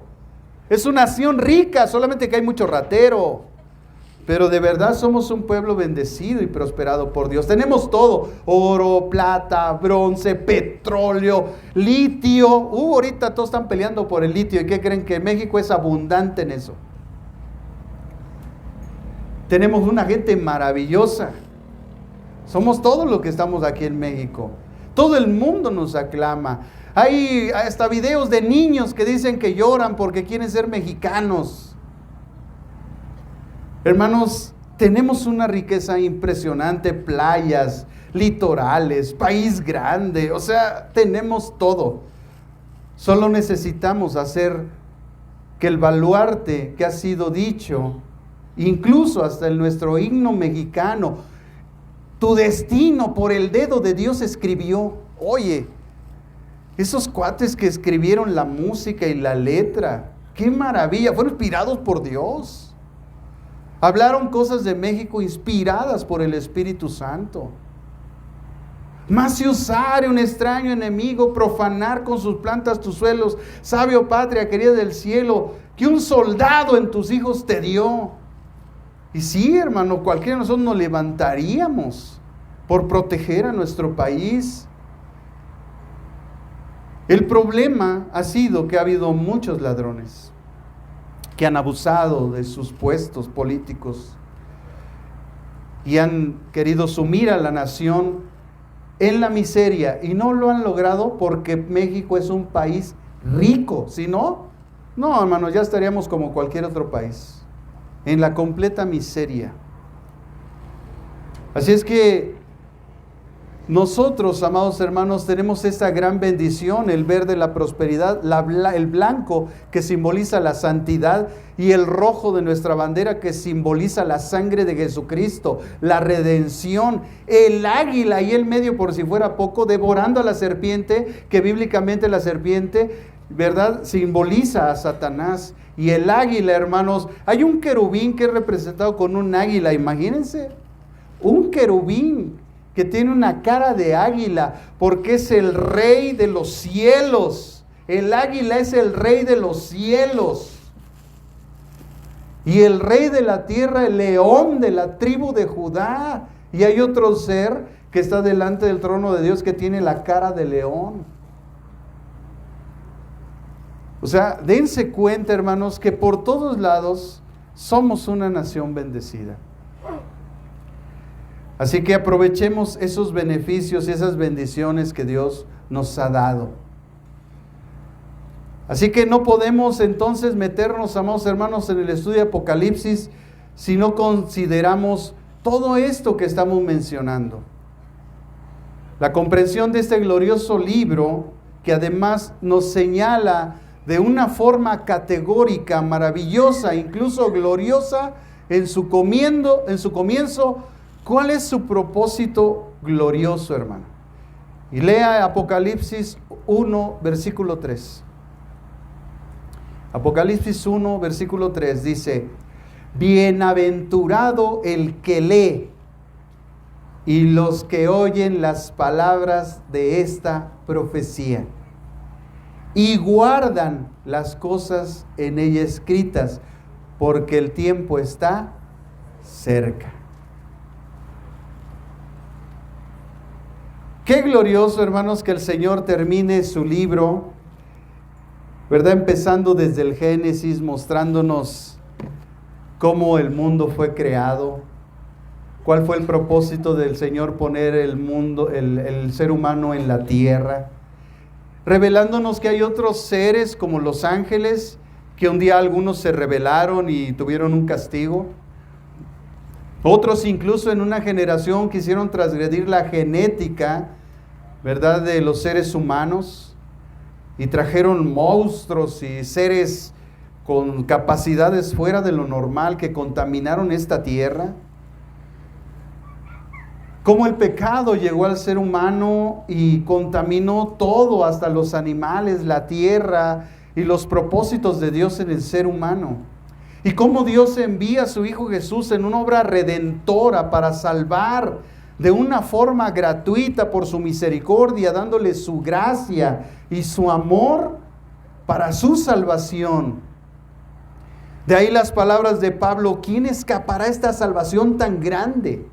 Speaker 1: Es una nación rica, solamente que hay mucho ratero. Pero de verdad somos un pueblo bendecido y prosperado por Dios. Tenemos todo: oro, plata, bronce, petróleo, litio. Ahorita todos están peleando por el litio. ¿Y qué creen? Que México es abundante en eso. Tenemos una gente maravillosa. Somos todos los que estamos aquí en México. Todo el mundo nos aclama. Hay hasta videos de niños que dicen que lloran porque quieren ser mexicanos. Hermanos, tenemos una riqueza impresionante, playas, litorales, país grande, o sea, tenemos todo. Solo necesitamos hacer que el baluarte que ha sido dicho, incluso hasta en nuestro himno mexicano, tu destino por el dedo de Dios escribió. Oye, esos cuates que escribieron la música y la letra, qué maravilla, fueron inspirados por Dios. Hablaron cosas de México inspiradas por el Espíritu Santo. Mas si usare un extraño enemigo, profanar con sus plantas tus suelos, sabio patria querida del cielo, que un soldado en tus hijos te dio. Y sí, hermano, cualquiera de nosotros nos levantaríamos por proteger a nuestro país. El problema ha sido que ha habido muchos ladrones que han abusado de sus puestos políticos y han querido sumir a la nación en la miseria, y no lo han logrado porque México es un país rico. Si no, hermanos, ya estaríamos como cualquier otro país, en la completa miseria. Así es que nosotros, amados hermanos, tenemos esta gran bendición: el verde, la prosperidad, el blanco, que simboliza la santidad, y el rojo de nuestra bandera, que simboliza la sangre de Jesucristo, la redención, el águila y el medio, por si fuera poco, devorando a la serpiente, que bíblicamente la serpiente, ¿verdad?, simboliza a Satanás. Y el águila, hermanos, hay un querubín que es representado con un águila, imagínense, un querubín que tiene una cara de águila, porque es el rey de los cielos. El águila es el rey de los cielos. Y el rey de la tierra, el león de la tribu de Judá. Y hay otro ser que está delante del trono de Dios que tiene la cara de león. O sea, dense cuenta, hermanos, que por todos lados somos una nación bendecida. Así que aprovechemos esos beneficios y esas bendiciones que Dios nos ha dado. Así que no podemos entonces meternos, amados hermanos, en el estudio de Apocalipsis si no consideramos todo esto que estamos mencionando. La comprensión de este glorioso libro, que además nos señala de una forma categórica, maravillosa, incluso gloriosa, en su comienzo, ¿cuál es su propósito glorioso, hermano? Y lea Apocalipsis 1, versículo 3. Apocalipsis 1, versículo 3 dice: bienaventurado el que lee y los que oyen las palabras de esta profecía y guardan las cosas en ella escritas, porque el tiempo está cerca. Qué glorioso, hermanos, que el Señor termine su libro, ¿verdad? Empezando desde el Génesis, mostrándonos cómo el mundo fue creado, cuál fue el propósito del Señor poner el mundo, el ser humano en la tierra, revelándonos que hay otros seres como los ángeles, que un día algunos se rebelaron y tuvieron un castigo. Otros incluso en una generación quisieron transgredir la genética, ¿verdad?, de los seres humanos, y trajeron monstruos y seres con capacidades fuera de lo normal que contaminaron esta tierra. Cómo el pecado llegó al ser humano y contaminó todo, hasta los animales, la tierra y los propósitos de Dios en el ser humano. Y cómo Dios envía a su Hijo Jesús en una obra redentora para salvar de una forma gratuita por su misericordia, dándole su gracia y su amor para su salvación. De ahí las palabras de Pablo: ¿quién escapará a esta salvación tan grande?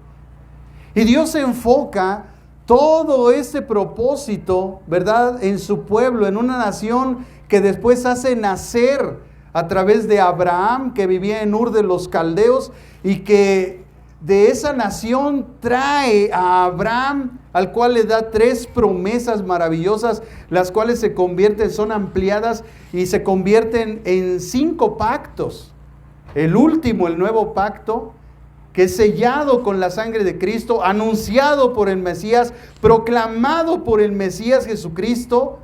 Speaker 1: Y Dios enfoca todo ese propósito, ¿verdad?, en su pueblo, en una nación que después hace nacer a través de Abraham, que vivía en Ur de los Caldeos, y que de esa nación trae a Abraham, al cual le da 3 promesas maravillosas, las cuales se convierten, son ampliadas y se convierten en 5 pactos. El último, el nuevo pacto, que es sellado con la sangre de Cristo, anunciado por el Mesías, proclamado por el Mesías Jesucristo,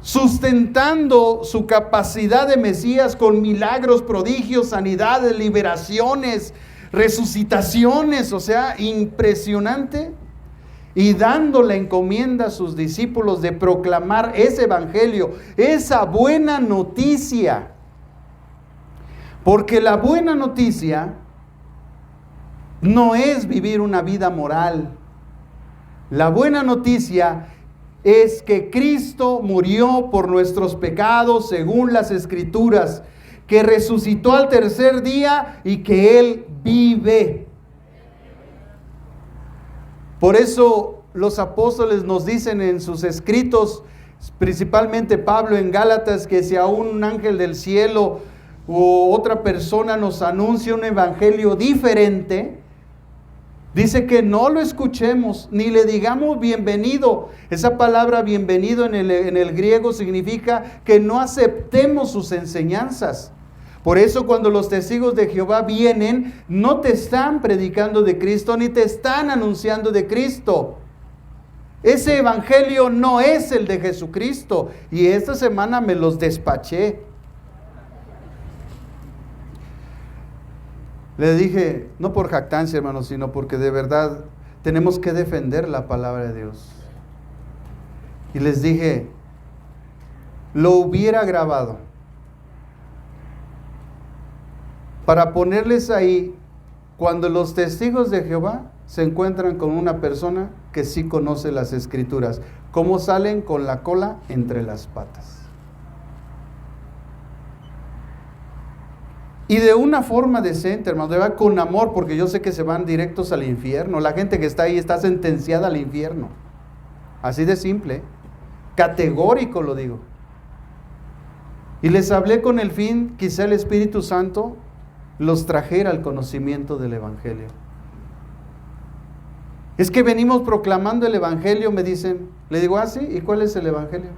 Speaker 1: sustentando su capacidad de Mesías con milagros, prodigios, sanidades, liberaciones, resucitaciones, o sea, impresionante, y dando la encomienda a sus discípulos de proclamar ese evangelio, esa buena noticia. Porque la buena noticia no es vivir una vida moral. La buena noticia es que Cristo murió por nuestros pecados según las Escrituras, que resucitó al tercer día y que Él vive. Por eso los apóstoles nos dicen en sus escritos, principalmente Pablo en Gálatas, que si aún un ángel del cielo u otra persona nos anuncia un evangelio diferente, dice que no lo escuchemos, ni le digamos bienvenido. Esa palabra bienvenido en el griego significa que no aceptemos sus enseñanzas. Por eso cuando los testigos de Jehová vienen, no te están predicando de Cristo, ni te están anunciando de Cristo. Ese evangelio no es el de Jesucristo. Y esta semana me los despaché. Le dije, no por jactancia, hermanos, sino porque de verdad tenemos que defender la palabra de Dios. Y les dije, lo hubiera grabado para ponerles ahí cuando los testigos de Jehová se encuentran con una persona que sí conoce las Escrituras. ¿Cómo salen? Con la cola entre las patas. Y de una forma decente, hermano, de verdad, con amor, porque yo sé que se van directos al infierno. La gente que está ahí está sentenciada al infierno. Así de simple, categórico lo digo. Y les hablé con el fin, quizá el Espíritu Santo los trajera al conocimiento del Evangelio. Es que venimos proclamando el Evangelio, me dicen. Le digo, sí, ¿y cuál es el Evangelio?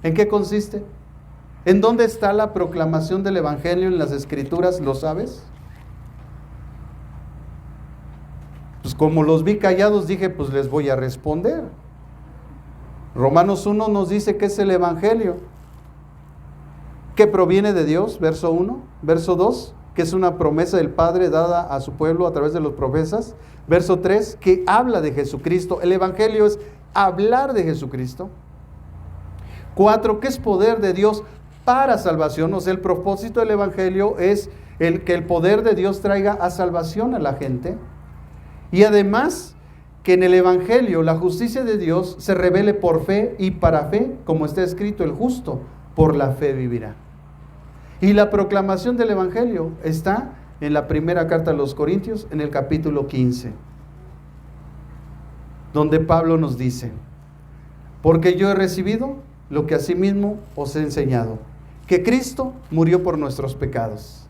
Speaker 1: ¿En qué consiste? ¿En dónde está la proclamación del Evangelio en las Escrituras? ¿Lo sabes? Pues como los vi callados, dije, pues les voy a responder. Romanos 1 nos dice que es el Evangelio, que proviene de Dios, verso 1, verso 2, que es una promesa del Padre dada a su pueblo a través de los profetas, verso 3, que habla de Jesucristo. El Evangelio es hablar de Jesucristo. 4, que es poder de Dios para salvación. O sea, el propósito del Evangelio es que el poder de Dios traiga a salvación a la gente. Y además, que en el Evangelio la justicia de Dios se revele por fe y para fe, como está escrito, el justo por la fe vivirá. Y la proclamación del Evangelio está en la primera carta a los Corintios, en el capítulo 15, donde Pablo nos dice, porque yo he recibido lo que asimismo os he enseñado, que Cristo murió por nuestros pecados,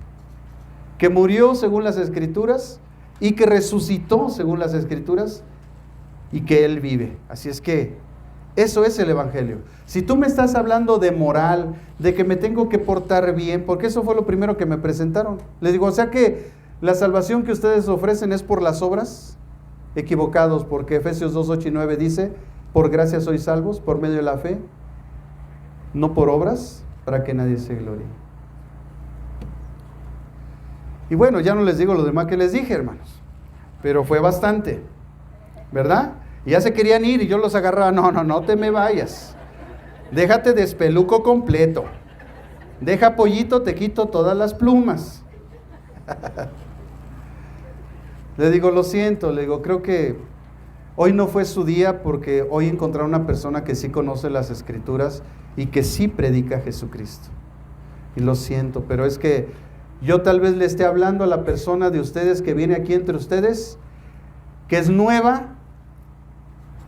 Speaker 1: que murió según las Escrituras y que resucitó según las Escrituras y que Él vive. Así es que eso es el Evangelio. Si tú me estás hablando de moral, de que me tengo que portar bien, porque eso fue lo primero que me presentaron. Les digo, o sea que la salvación que ustedes ofrecen es por las obras. Equivocados, porque Efesios 2, 8 y 9 dice, por gracia sois salvos, por medio de la fe, no por obras, para que nadie se glorie. Y bueno, ya no les digo lo demás que les dije, hermanos, pero fue bastante, ¿verdad? Y ya se querían ir y yo los agarraba, no te me vayas, déjate de espeluco completo, deja pollito, te quito todas las plumas. Le digo, lo siento, le digo, creo que hoy no fue su día, porque hoy encontré una persona que sí conoce las Escrituras y que sí predica a Jesucristo. Y lo siento, pero es que yo tal vez le esté hablando a la persona de ustedes que viene aquí entre ustedes, que es nueva,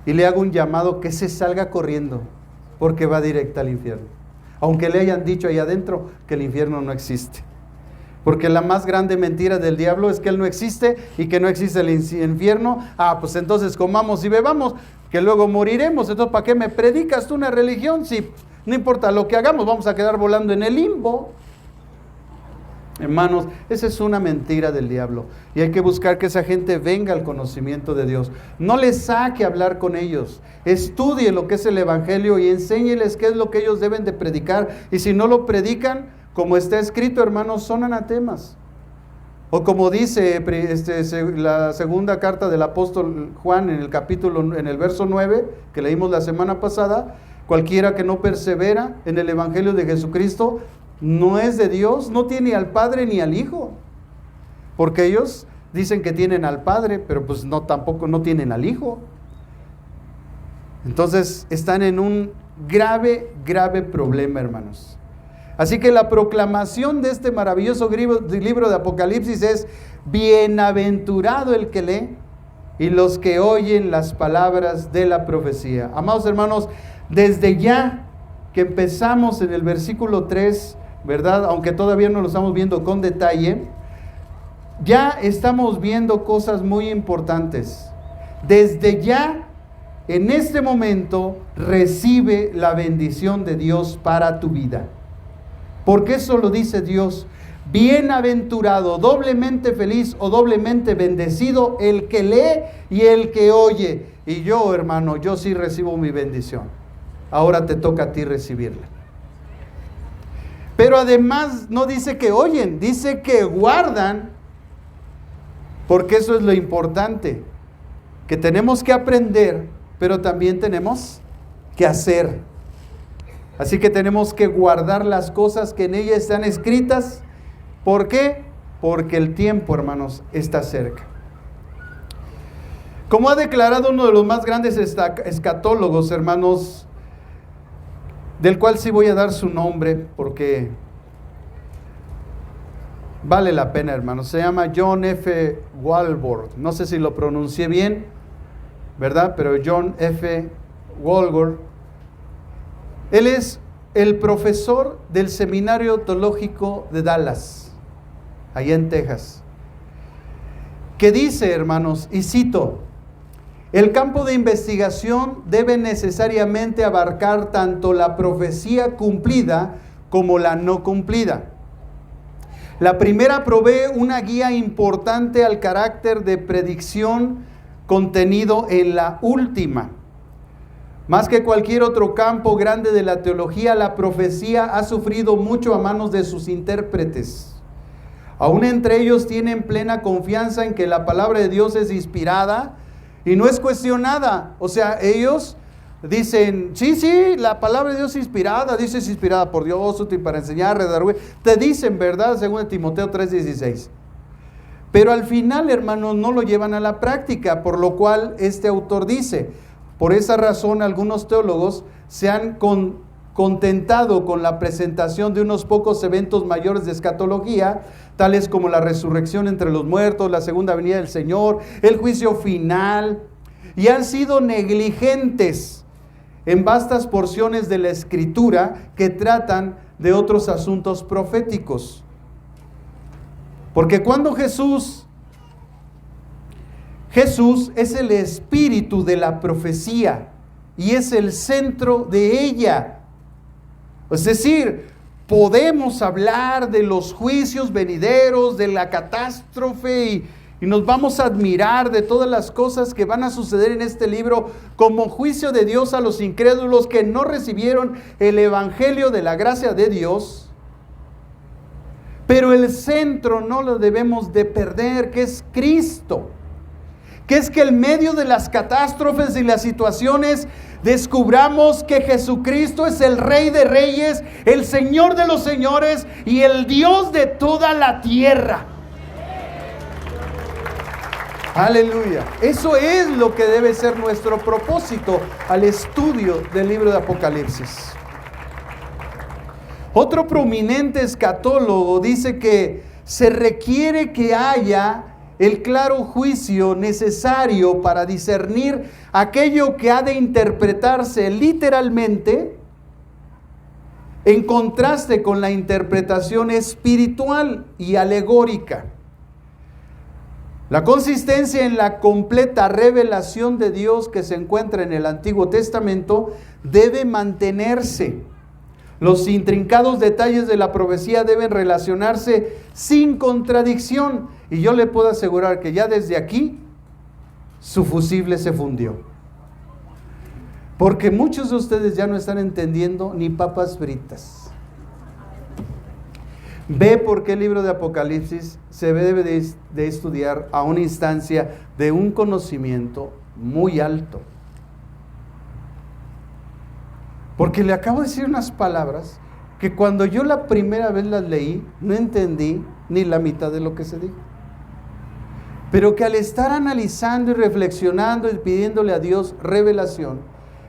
Speaker 1: y le hago un llamado que se salga corriendo, porque va directa al infierno. Aunque le hayan dicho ahí adentro que el infierno no existe. Porque la más grande mentira del diablo es que él no existe y que no existe el infierno. Pues entonces comamos y bebamos, que luego moriremos. Entonces, ¿para qué me predicas tú una religión? Si no importa lo que hagamos, vamos a quedar volando en el limbo. Hermanos, esa es una mentira del diablo. Y hay que buscar que esa gente venga al conocimiento de Dios. No les saque a hablar con ellos. Estudie lo que es el Evangelio y enséñeles qué es lo que ellos deben de predicar. Y si no lo predican, como está escrito, hermanos, son anatemas. O como dice la segunda carta del apóstol Juan en el verso 9, que leímos la semana pasada, cualquiera que no persevera en el Evangelio de Jesucristo no es de Dios, no tiene al Padre ni al Hijo. Porque ellos dicen que tienen al Padre, pero pues tampoco no tienen al Hijo. Entonces están en un grave problema, hermanos. Así que la proclamación de este maravilloso libro de Apocalipsis es: bienaventurado el que lee y los que oyen las palabras de la profecía. Amados hermanos, desde ya que empezamos en el versículo 3, ¿verdad? Aunque todavía no lo estamos viendo con detalle, ya estamos viendo cosas muy importantes. Desde ya, en este momento, recibe la bendición de Dios para tu vida. Porque eso lo dice Dios: bienaventurado, doblemente feliz o doblemente bendecido el que lee y el que oye. Y yo, hermano, yo sí recibo mi bendición. Ahora te toca a ti recibirla. Pero además no dice que oyen, dice que guardan, porque eso es lo importante, que tenemos que aprender, pero también tenemos que hacer. Así que tenemos que guardar las cosas que en ella están escritas. ¿Por qué? Porque el tiempo, hermanos, está cerca. Como ha declarado uno de los más grandes escatólogos, hermanos, del cual sí voy a dar su nombre porque vale la pena, hermanos. Se llama John F. Walvoord. No sé si lo pronuncié bien, ¿verdad? Pero John F. Walvoord. Él es el profesor del Seminario Teológico de Dallas, allá en Texas, que dice, hermanos, y cito: el campo de investigación debe necesariamente abarcar tanto la profecía cumplida como la no cumplida. La primera provee una guía importante al carácter de predicción contenido en la última. Más que cualquier otro campo grande de la teología, la profecía ha sufrido mucho a manos de sus intérpretes. Aún entre ellos tienen plena confianza en que la palabra de Dios es inspirada y no es cuestionada. O sea, ellos dicen, sí, la palabra de Dios es inspirada, dice es inspirada por Dios, útil para enseñar, redarguir. Te dicen, ¿verdad? Según Timoteo 3:16. Pero al final, hermanos, no lo llevan a la práctica, por lo cual este autor dice, por esa razón algunos teólogos se han contentado con la presentación de unos pocos eventos mayores de escatología, tales como la resurrección entre los muertos, la segunda venida del Señor, el juicio final, y han sido negligentes en vastas porciones de la Escritura que tratan de otros asuntos proféticos. Porque cuando Jesús es el espíritu de la profecía y es el centro de ella. Es decir, podemos hablar de los juicios venideros, de la catástrofe y nos vamos a admirar de todas las cosas que van a suceder en este libro como juicio de Dios a los incrédulos que no recibieron el evangelio de la gracia de Dios. Pero el centro no lo debemos de perder, que es Cristo. Que es que en medio de las catástrofes y las situaciones descubramos que Jesucristo es el Rey de Reyes, el Señor de los Señores y el Dios de toda la tierra. Aleluya. Eso es lo que debe ser nuestro propósito al estudio del libro de Apocalipsis. Otro prominente escatólogo dice que se requiere que haya el claro juicio necesario para discernir aquello que ha de interpretarse literalmente en contraste con la interpretación espiritual y alegórica. La consistencia en la completa revelación de Dios que se encuentra en el Antiguo Testamento debe mantenerse. Los intrincados detalles de la profecía deben relacionarse sin contradicción. Y yo le puedo asegurar que ya desde aquí su fusible se fundió. Porque muchos de ustedes ya no están entendiendo ni papas fritas. Ve por qué el libro de Apocalipsis se debe de estudiar a una instancia de un conocimiento muy alto. Porque le acabo de decir unas palabras que cuando yo la primera vez las leí, no entendí ni la mitad de lo que se dijo. Pero que al estar analizando y reflexionando y pidiéndole a Dios revelación,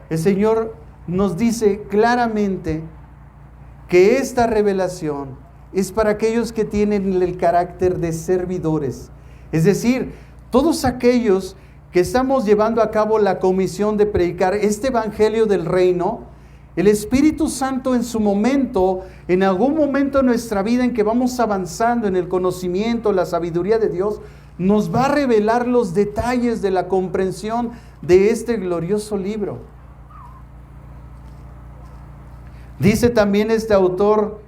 Speaker 1: el Señor nos dice claramente que esta revelación es para aquellos que tienen el carácter de servidores. Es decir, todos aquellos que estamos llevando a cabo la comisión de predicar este evangelio del reino, el Espíritu Santo en su momento, en algún momento de nuestra vida en que vamos avanzando en el conocimiento, la sabiduría de Dios, nos va a revelar los detalles de la comprensión de este glorioso libro. Dice también este autor,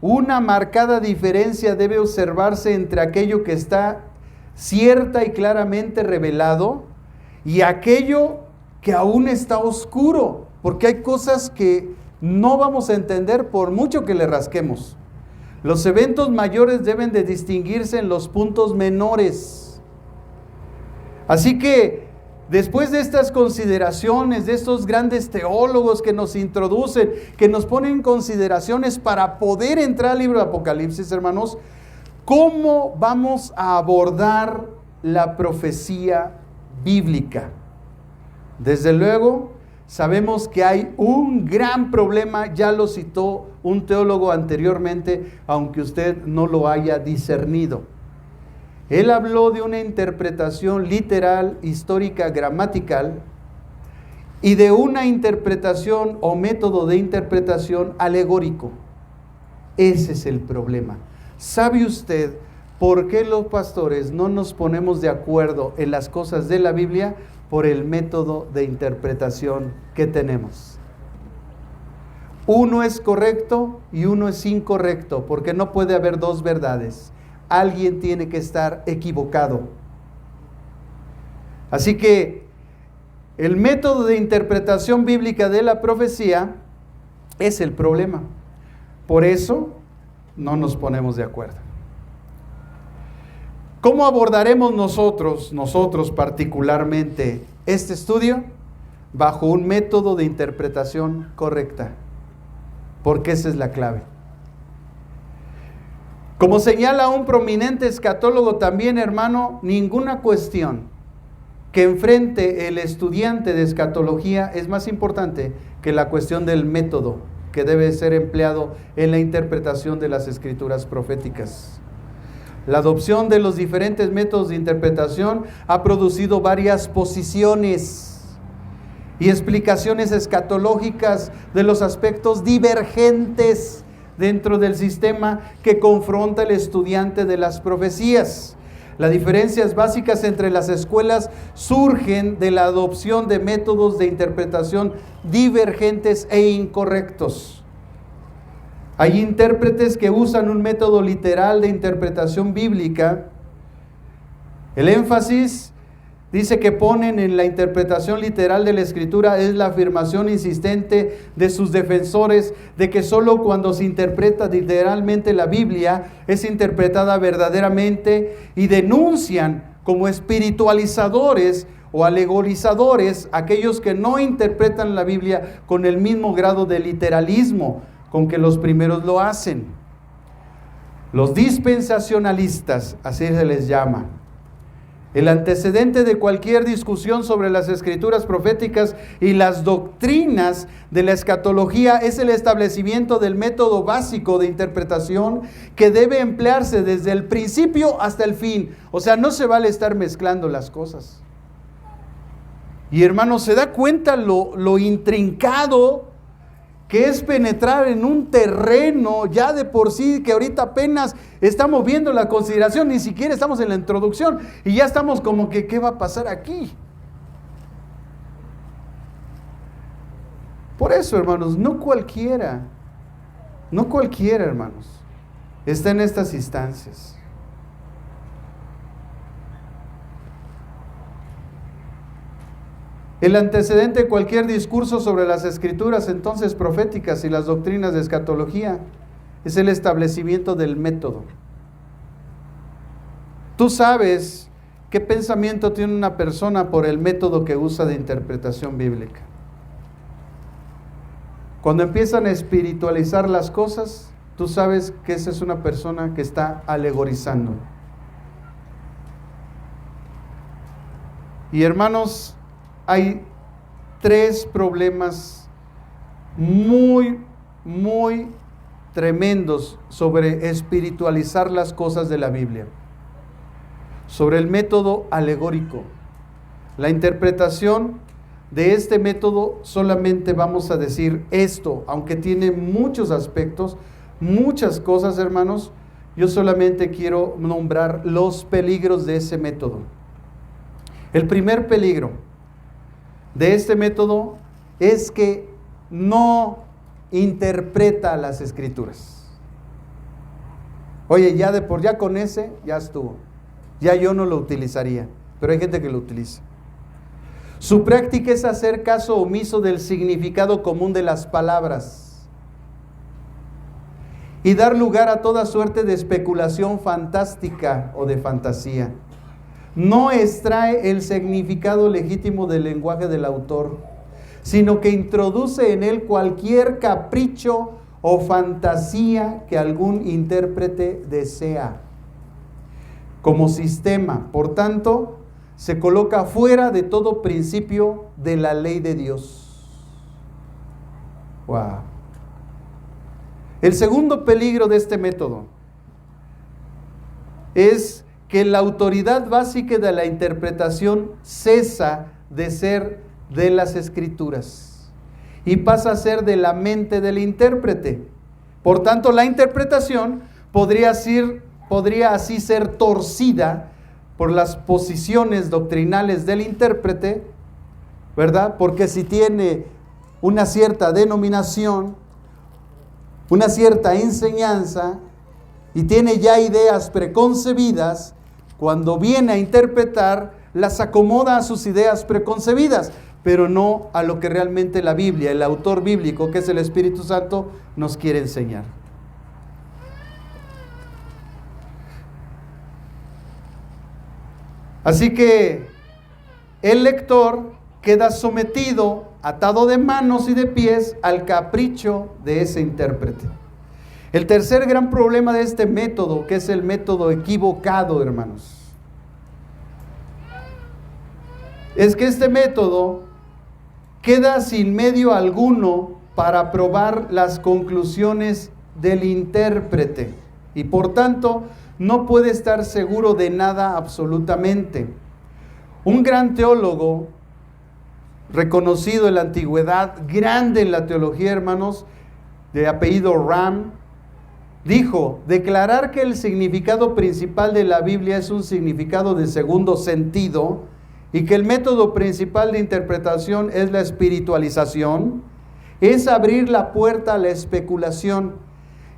Speaker 1: una marcada diferencia debe observarse entre aquello que está cierta y claramente revelado y aquello que aún está oscuro, porque hay cosas que no vamos a entender por mucho que le rasquemos. Los eventos mayores deben de distinguirse en los puntos menores. Así que después de estas consideraciones, de estos grandes teólogos que nos introducen, que nos ponen consideraciones para poder entrar al libro de Apocalipsis, hermanos, ¿cómo vamos a abordar la profecía bíblica. Desde luego, sabemos que hay un gran problema, ya lo citó un teólogo anteriormente, aunque usted no lo haya discernido. Él habló de una interpretación literal, histórica, gramatical, y de una interpretación o método de interpretación alegórico. Ese es el problema. ¿Sabe usted por qué los pastores no nos ponemos de acuerdo en las cosas de la Biblia? Por el método de interpretación que tenemos. Uno es correcto y uno es incorrecto, porque no puede haber dos verdades. Alguien tiene que estar equivocado. Así que el método de interpretación bíblica de la profecía es el problema. Por eso no nos ponemos de acuerdo. ¿Cómo abordaremos nosotros particularmente este estudio? Bajo un método de interpretación correcta, porque esa es la clave. Como señala un prominente escatólogo también, hermano, ninguna cuestión que enfrente el estudiante de escatología es más importante que la cuestión del método que debe ser empleado en la interpretación de las escrituras proféticas. La adopción de los diferentes métodos de interpretación ha producido varias posiciones y explicaciones escatológicas de los aspectos divergentes dentro del sistema que confronta el estudiante de las profecías. Las diferencias básicas entre las escuelas surgen de la adopción de métodos de interpretación divergentes e incorrectos. Hay intérpretes que usan un método literal de interpretación bíblica. El énfasis, dice, que ponen en la interpretación literal de la Escritura es la afirmación insistente de sus defensores de que solo cuando se interpreta literalmente la Biblia es interpretada verdaderamente, y denuncian como espiritualizadores o alegorizadores aquellos que no interpretan la Biblia con el mismo grado de literalismo con que los primeros lo hacen. Los dispensacionalistas, así se les llama. El antecedente de cualquier discusión sobre las escrituras proféticas y las doctrinas de la escatología es el establecimiento del método básico de interpretación que debe emplearse desde el principio hasta el fin. O sea, no se vale estar mezclando las cosas. Y hermano, ¿se da cuenta lo intrincado que es penetrar en un terreno ya de por sí, que ahorita apenas estamos viendo la consideración, ni siquiera estamos en la introducción, y ya estamos como que, ¿qué va a pasar aquí? Por eso, hermanos, no cualquiera, hermanos, está en estas instancias. El antecedente de cualquier discurso sobre las escrituras entonces proféticas y las doctrinas de escatología es el establecimiento del método. Tú sabes qué pensamiento tiene una persona por el método que usa de interpretación bíblica. Cuando empiezan a espiritualizar las cosas, tú sabes que esa es una persona que está alegorizando. Y hermanos, hay tres problemas muy tremendos sobre espiritualizar las cosas de la Biblia. Sobre el método alegórico. La interpretación de este método, solamente vamos a decir esto, aunque tiene muchos aspectos, muchas cosas, hermanos. Yo solamente quiero nombrar los peligros de ese método. El primer peligro de este método es que no interpreta las escrituras. Oye, ya con ese ya estuvo. Ya yo no lo utilizaría, pero hay gente que lo utiliza. Su práctica es hacer caso omiso del significado común de las palabras y dar lugar a toda suerte de especulación fantástica o de fantasía. No extrae el significado legítimo del lenguaje del autor, sino que introduce en él cualquier capricho o fantasía que algún intérprete desea. Como sistema, por tanto, se coloca fuera de todo principio de la ley de Dios. Wow. El segundo peligro de este método es que la autoridad básica de la interpretación cesa de ser de las Escrituras y pasa a ser de la mente del intérprete. Por tanto, la interpretación podría así ser torcida por las posiciones doctrinales del intérprete, ¿verdad? Porque si tiene una cierta denominación, una cierta enseñanza, y tiene ya ideas preconcebidas, cuando viene a interpretar, las acomoda a sus ideas preconcebidas, pero no a lo que realmente la Biblia, el autor bíblico, que es el Espíritu Santo, nos quiere enseñar. Así que el lector queda sometido, atado de manos y de pies, al capricho de ese intérprete. El tercer gran problema de este método, que es el método equivocado, hermanos, es que este método queda sin medio alguno para probar las conclusiones del intérprete y por tanto no puede estar seguro de nada absolutamente. Un gran teólogo reconocido en la antigüedad, grande en la teología, hermanos, de apellido Ram, dijo: declarar que el significado principal de la Biblia es un significado de segundo sentido y que el método principal de interpretación es la espiritualización, es abrir la puerta a la especulación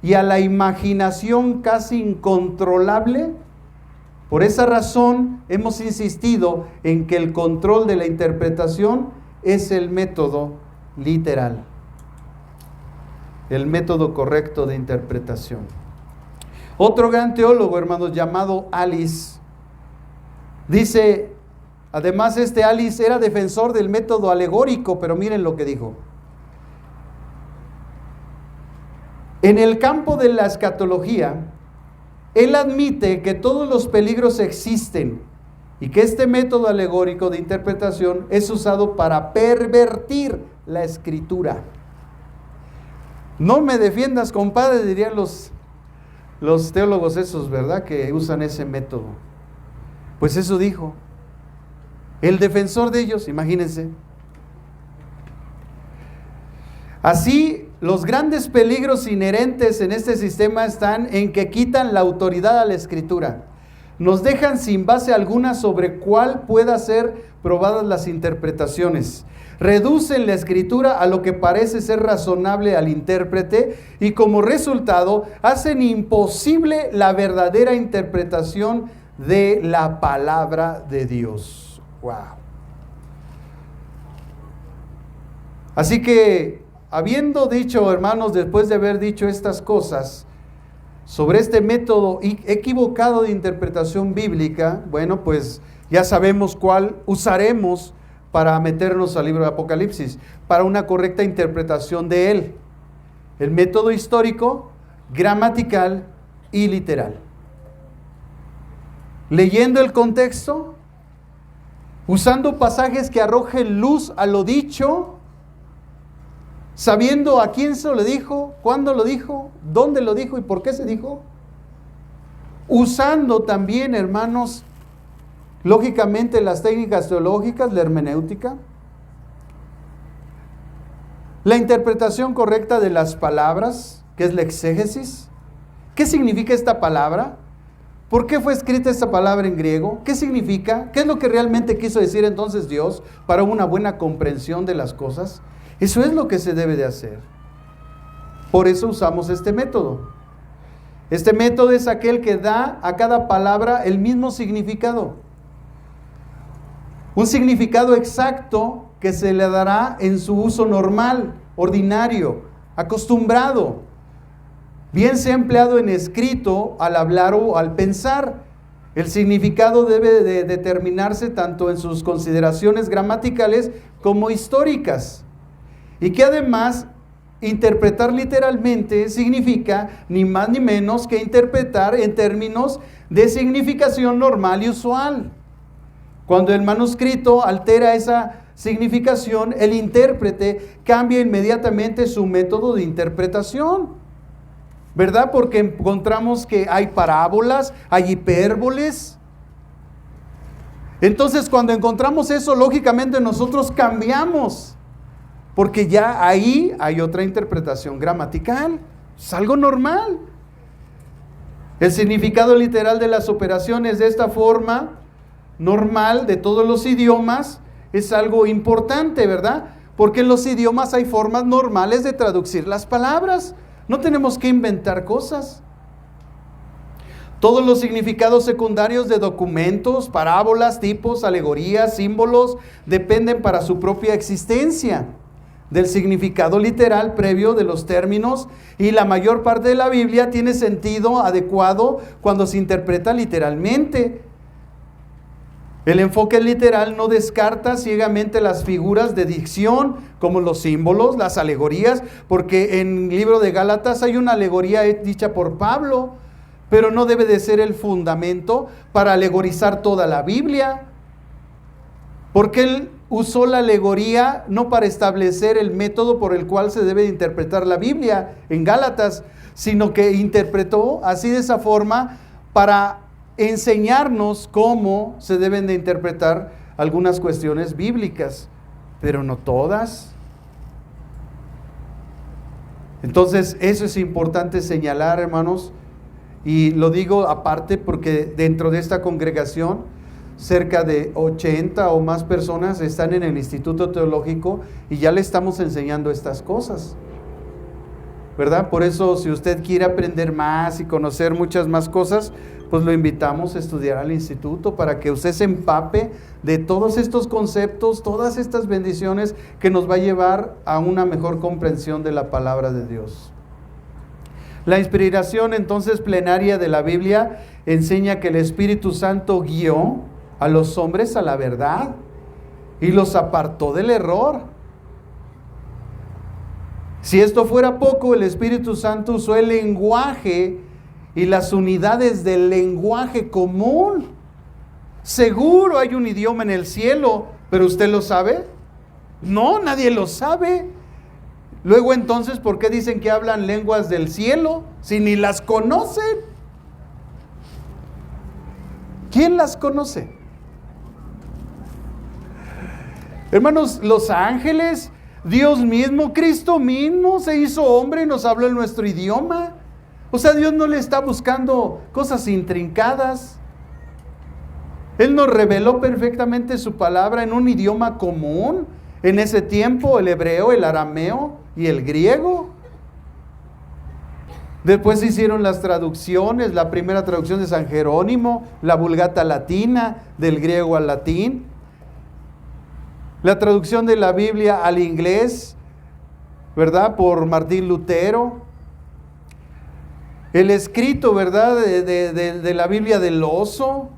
Speaker 1: y a la imaginación casi incontrolable. Por esa razón hemos insistido en que el control de la interpretación es el método literal, el método correcto de interpretación. Otro gran teólogo, hermanos, llamado Alice, dice, además Alice era defensor del método alegórico, pero miren lo que dijo. En el campo de la escatología, él admite que todos los peligros existen y que este método alegórico de interpretación es usado para pervertir la escritura. No me defiendas, compadre, dirían los teólogos esos, ¿verdad?, que usan ese método. Pues eso dijo el defensor de ellos, imagínense. Así, los grandes peligros inherentes en este sistema están en que quitan la autoridad a la escritura. Nos dejan sin base alguna sobre cuál pueda ser probadas las interpretaciones. Reducen la escritura a lo que parece ser razonable al intérprete y como resultado hacen imposible la verdadera interpretación de la palabra de Dios. Wow. Así que, habiendo dicho, hermanos, después de haber dicho estas cosas sobre este método equivocado de interpretación bíblica, bueno, pues ya sabemos cuál usaremos para meternos al libro de Apocalipsis, para una correcta interpretación de él. El método histórico, gramatical y literal. Leyendo el contexto, usando pasajes que arrojen luz a lo dicho, sabiendo a quién se lo dijo, cuándo lo dijo, dónde lo dijo y por qué se dijo. Usando también, hermanos, lógicamente las técnicas teológicas, la hermenéutica, la interpretación correcta de las palabras, que es la exégesis. ¿Qué significa esta palabra? ¿Por qué fue escrita esta palabra en griego? ¿Qué significa? ¿Qué es lo que realmente quiso decir entonces Dios para una buena comprensión de las cosas? Eso es lo que se debe de hacer. Por eso usamos este método. Este método es aquel que da a cada palabra el mismo significado. Un significado exacto que se le dará en su uso normal, ordinario, acostumbrado. Bien sea empleado en escrito, al hablar o al pensar. El significado debe de determinarse tanto en sus consideraciones gramaticales como históricas. Y que además, interpretar literalmente significa ni más ni menos que interpretar en términos de significación normal y usual. Cuando el manuscrito altera esa significación, el intérprete cambia inmediatamente su método de interpretación, ¿verdad? Porque encontramos que hay parábolas, hay hipérboles. Entonces, cuando encontramos eso, lógicamente nosotros cambiamos, porque ya ahí hay otra interpretación gramatical. Es algo normal. El significado literal de las operaciones de esta forma normal de todos los idiomas es algo importante, ¿verdad? Porque en los idiomas hay formas normales de traducir las palabras. No tenemos que inventar cosas. Todos los significados secundarios de documentos, parábolas, tipos, alegorías, símbolos, dependen para su propia existencia del significado literal previo de los términos, y la mayor parte de la Biblia tiene sentido adecuado cuando se interpreta literalmente. El enfoque literal no descarta ciegamente las figuras de dicción, como los símbolos, las alegorías, porque en el libro de Gálatas hay una alegoría dicha por Pablo, pero no debe de ser el fundamento para alegorizar toda la Biblia, porque él usó la alegoría no para establecer el método por el cual se debe interpretar la Biblia en Gálatas, sino que interpretó así de esa forma para enseñarnos cómo se deben de interpretar algunas cuestiones bíblicas, pero no todas. Entonces, eso es importante señalar, hermanos, y lo digo aparte porque dentro de esta congregación cerca de 80 o más personas están en el Instituto Teológico y ya le estamos enseñando estas cosas, ¿verdad? Por eso, si usted quiere aprender más y conocer muchas más cosas, pues lo invitamos a estudiar al instituto para que usted se empape de todos estos conceptos, todas estas bendiciones que nos va a llevar a una mejor comprensión de la palabra de Dios. La inspiración entonces plenaria de la Biblia enseña que el Espíritu Santo guió a los hombres a la verdad y los apartó del error. Si esto fuera poco, el Espíritu Santo usó el lenguaje y las unidades del lenguaje común. Seguro hay un idioma en el cielo, pero ¿usted lo sabe? No, nadie lo sabe. Luego entonces, ¿por qué dicen que hablan lenguas del cielo si ni las conocen? ¿Quién las conoce? Hermanos, los ángeles, Dios mismo, Cristo mismo se hizo hombre y nos habló en nuestro idioma. O sea, Dios no le está buscando cosas intrincadas. Él nos reveló perfectamente su palabra en un idioma común. En ese tiempo, el hebreo, el arameo y el griego. Después se hicieron las traducciones, la primera traducción de San Jerónimo, la Vulgata Latina, del griego al latín. La traducción de la Biblia al inglés, ¿verdad? Por Martín Lutero. El escrito, ¿verdad? De la Biblia del oso.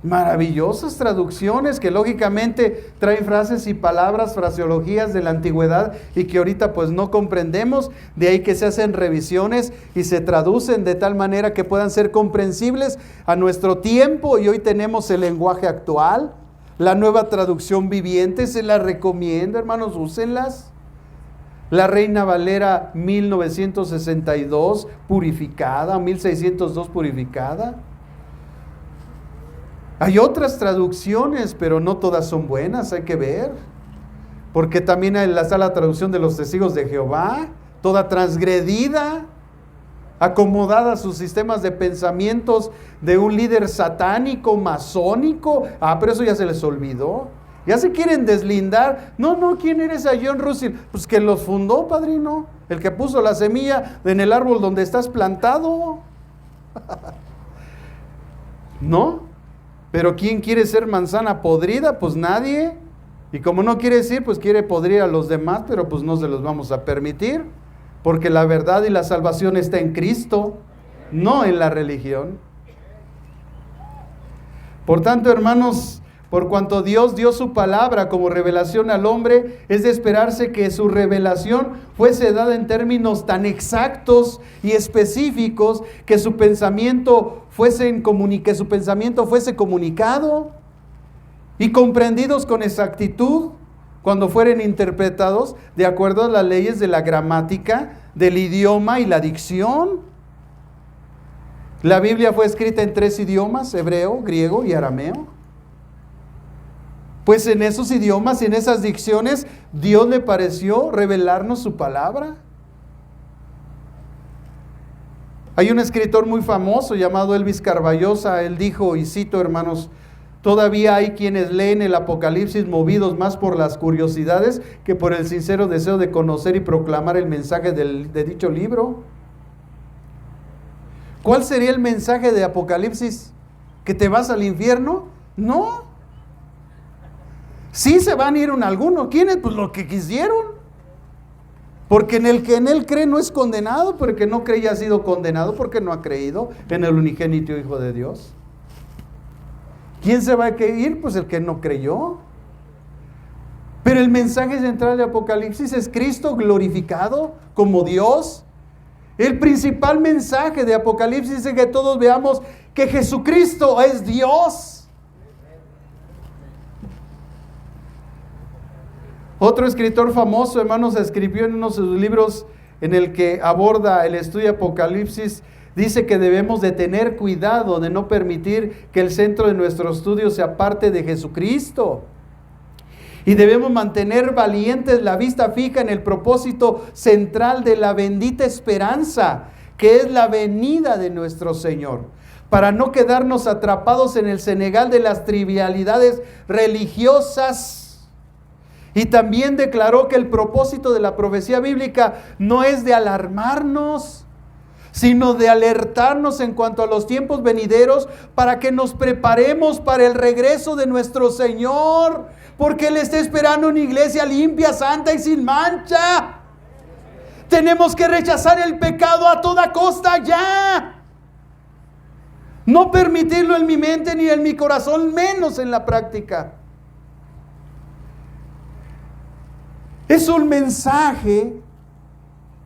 Speaker 1: Maravillosas traducciones que lógicamente traen frases y palabras, fraseologías de la antigüedad y que ahorita pues no comprendemos. De ahí que se hacen revisiones y se traducen de tal manera que puedan ser comprensibles a nuestro tiempo, y hoy tenemos el lenguaje actual. La nueva traducción viviente, se la recomiendo, hermanos, úsenlas. La Reina Valera 1962 purificada, 1602 purificada. Hay otras traducciones, pero no todas son buenas, hay que ver. Porque también está la traducción de los Testigos de Jehová, toda transgredida, acomodada a sus sistemas de pensamientos de un líder satánico, masónico. Pero eso ya se les olvidó. Ya se quieren deslindar. No, ¿quién eres a John Russell? Pues que los fundó, padrino. El que puso la semilla en el árbol donde estás plantado. ¿No? Pero ¿quién quiere ser manzana podrida? Pues nadie. Y como no quiere decir, pues quiere podrir a los demás, pero pues no se los vamos a permitir. Porque la verdad y la salvación está en Cristo, no en la religión. Por tanto, hermanos, por cuanto Dios dio su palabra como revelación al hombre, es de esperarse que su revelación fuese dada en términos tan exactos y específicos que su pensamiento fuese comunicado. y comprendidos con exactitud cuando fueren interpretados de acuerdo a las leyes de la gramática, del idioma y la dicción. La Biblia fue escrita en 3 idiomas, hebreo, griego y arameo. Pues en esos idiomas y en esas dicciones Dios le pareció revelarnos su palabra. Hay un escritor muy famoso llamado Elvis Carballosa. Él dijo, y cito, hermanos: todavía hay quienes leen el Apocalipsis movidos más por las curiosidades que por el sincero deseo de conocer y proclamar el mensaje de dicho libro. ¿Cuál sería el mensaje de Apocalipsis? ¿Que te vas al infierno? No. Sí se van a ir algunos. ¿Quiénes? Pues los que quisieron. Porque en el que en él cree no es condenado, pero el que no cree ya ha sido condenado porque no ha creído en el unigénito Hijo de Dios. ¿Quién se va a ir? Pues el que no creyó. Pero el mensaje central de Apocalipsis es Cristo glorificado como Dios. El principal mensaje de Apocalipsis es que todos veamos que Jesucristo es Dios. Otro escritor famoso, hermanos, escribió en uno de sus libros en el que aborda el estudio de Apocalipsis, dice que debemos de tener cuidado de no permitir que el centro de nuestro estudio se aparte de Jesucristo. Y debemos mantener valientes la vista fija en el propósito central de la bendita esperanza, que es la venida de nuestro Señor, para no quedarnos atrapados en el cenagal de las trivialidades religiosas. Y también declaró que el propósito de la profecía bíblica no es de alarmarnos, sino de alertarnos en cuanto a los tiempos venideros para que nos preparemos para el regreso de nuestro Señor, porque Él está esperando una iglesia limpia, santa y sin mancha. Tenemos que rechazar el pecado a toda costa ya. No permitirlo en mi mente ni en mi corazón, menos en la práctica. Es un mensaje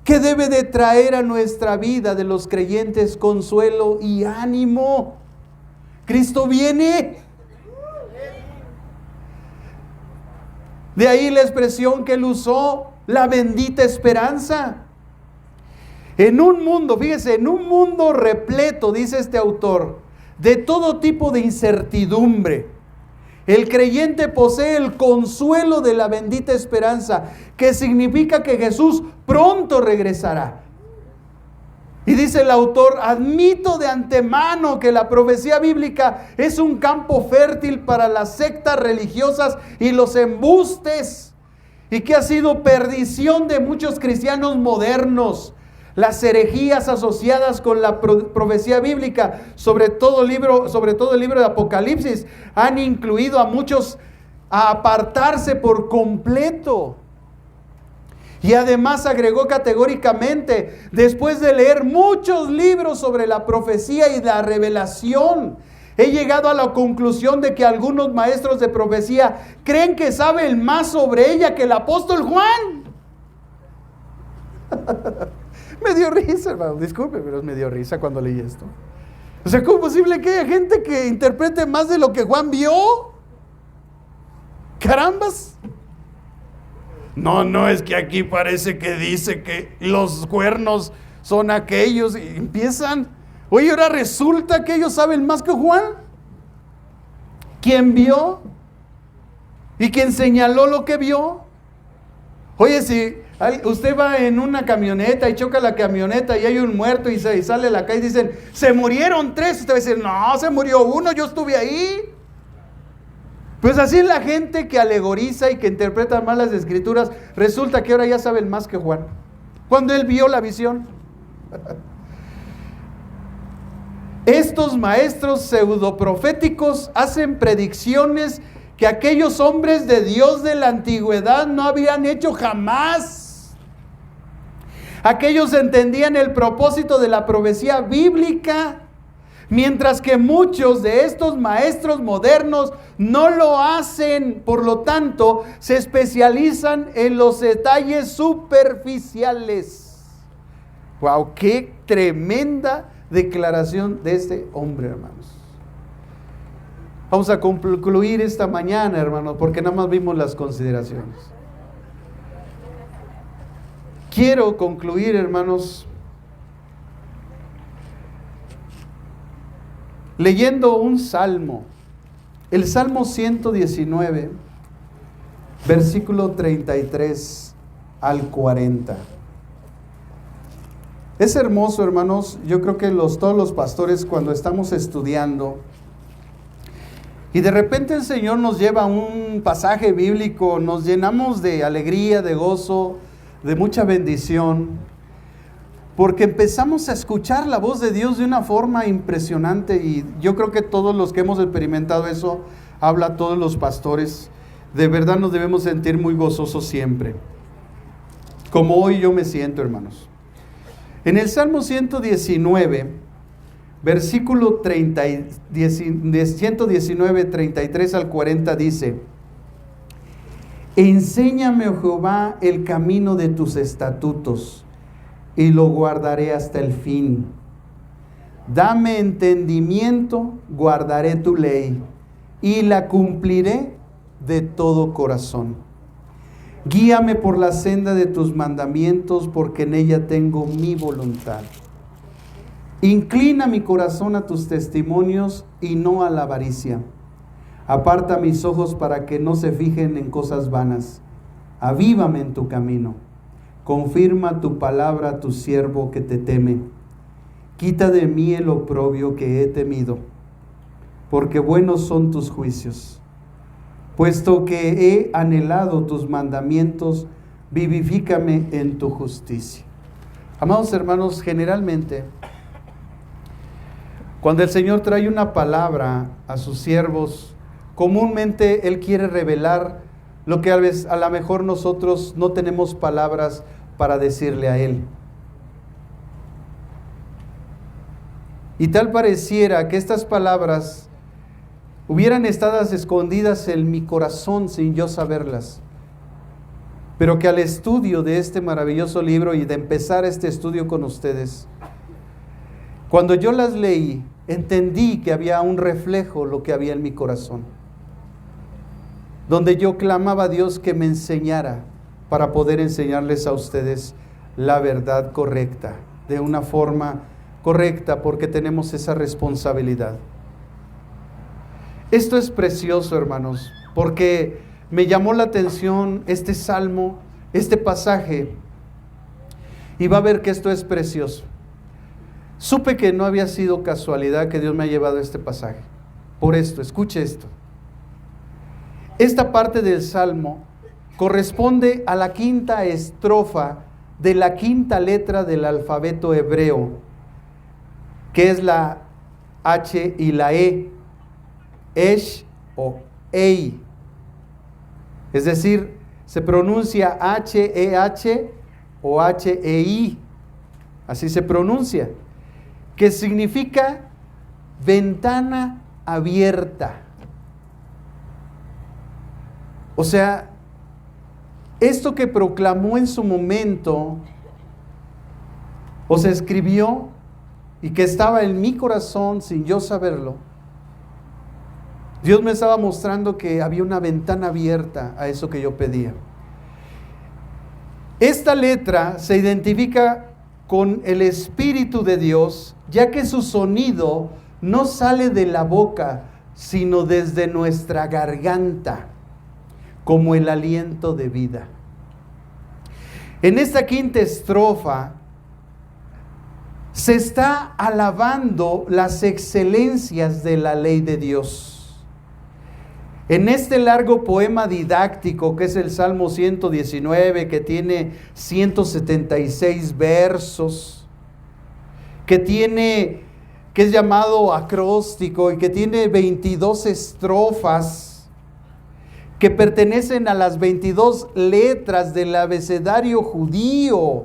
Speaker 1: que debe de traer a nuestra vida de los creyentes consuelo y ánimo. Cristo viene. De ahí la expresión que él usó, la bendita esperanza. En un mundo, fíjese, en un mundo repleto, dice este autor, de todo tipo de incertidumbre, el creyente posee el consuelo de la bendita esperanza, que significa que Jesús pronto regresará. Y dice el autor, admito de antemano que la profecía bíblica es un campo fértil para las sectas religiosas y los embustes, y que ha sido perdición de muchos cristianos modernos. Las herejías asociadas con la profecía bíblica, sobre todo el libro de Apocalipsis, han incluido a muchos a apartarse por completo. Y además agregó categóricamente, después de leer muchos libros sobre la profecía y la revelación, he llegado a la conclusión de que algunos maestros de profecía creen que saben más sobre ella que el apóstol Juan. Me dio risa, hermano, disculpe, pero me dio risa cuando leí esto. O sea, ¿cómo es posible que haya gente que interprete más de lo que Juan vio? ¡Carambas! No, es que aquí parece que dice que los cuernos son aquellos, y empiezan. Oye, ahora resulta que ellos saben más que Juan. ¿Quién vio? ¿Y quién señaló lo que vio? Oye, si usted va en una camioneta y choca la camioneta y hay un muerto y sale a la calle y dicen, se murieron 3, usted va a decir, no, se murió 1, yo estuve ahí. Pues así es la gente que alegoriza y que interpreta mal las escrituras, resulta que ahora ya saben más que Juan, cuando él vio la visión. Estos maestros pseudoproféticos hacen predicciones que aquellos hombres de Dios de la antigüedad no habían hecho jamás. Aquellos entendían el propósito de la profecía bíblica, mientras que muchos de estos maestros modernos no lo hacen. Por lo tanto, se especializan en los detalles superficiales. ¡Wow! ¡Qué tremenda declaración de este hombre, hermanos! Vamos a concluir esta mañana, hermanos, porque nada más vimos las consideraciones. Quiero concluir, hermanos, leyendo un salmo, el Salmo 119, versículo 33 al 40. Es hermoso, hermanos. Yo creo que todos los pastores, cuando estamos estudiando y de repente el Señor nos lleva a un pasaje bíblico, nos llenamos de alegría, de gozo, de mucha bendición, porque empezamos a escuchar la voz de Dios de una forma impresionante. Y yo creo que todos los que hemos experimentado eso, habla a todos los pastores, de verdad nos debemos sentir muy gozosos siempre, como hoy yo me siento, hermanos. En el Salmo 119, versículo 119, 33 al 40 dice: Enséñame, oh Jehová, el camino de tus estatutos, y lo guardaré hasta el fin. Dame entendimiento, guardaré tu ley, y la cumpliré de todo corazón. Guíame por la senda de tus mandamientos, porque en ella tengo mi voluntad. Inclina mi corazón a tus testimonios y no a la avaricia. Aparta mis ojos para que no se fijen en cosas vanas. Avívame en tu camino. Confirma tu palabra a tu siervo que te teme. Quita de mí el oprobio que he temido, porque buenos son tus juicios. Puesto que he anhelado tus mandamientos, vivifícame en tu justicia. Amados hermanos, generalmente, cuando el Señor trae una palabra a sus siervos, comúnmente Él quiere revelar lo que a lo mejor nosotros no tenemos palabras para decirle a Él. Y tal pareciera que estas palabras hubieran estado escondidas en mi corazón sin yo saberlas, pero que al estudio de este maravilloso libro y de empezar este estudio con ustedes, cuando yo las leí, entendí que había un reflejo lo que había en mi corazón, donde yo clamaba a Dios que me enseñara para poder enseñarles a ustedes la verdad correcta, de una forma correcta, porque tenemos esa responsabilidad. Esto es precioso, hermanos, porque me llamó la atención este salmo, este pasaje, y va a ver que esto es precioso. Supe que no había sido casualidad que Dios me ha llevado a este pasaje. Por esto, escuche esto. Esta parte del salmo corresponde a la quinta estrofa de la quinta letra del alfabeto hebreo, que es la H y la E. Esh o Ei, es decir, se pronuncia H-E-H o H-E-I, así se pronuncia, que significa ventana abierta. O sea, esto que proclamó en su momento, o se escribió y que estaba en mi corazón sin yo saberlo, Dios me estaba mostrando que había una ventana abierta a eso que yo pedía. Esta letra se identifica con el Espíritu de Dios, ya que su sonido no sale de la boca, sino desde nuestra garganta, como el aliento de vida. En esta quinta estrofa se está alabando las excelencias de la ley de Dios. En este largo poema didáctico que es el Salmo 119, que tiene 176 versos, que es llamado acróstico y que tiene 22 estrofas, que pertenecen a las 22 letras del abecedario judío.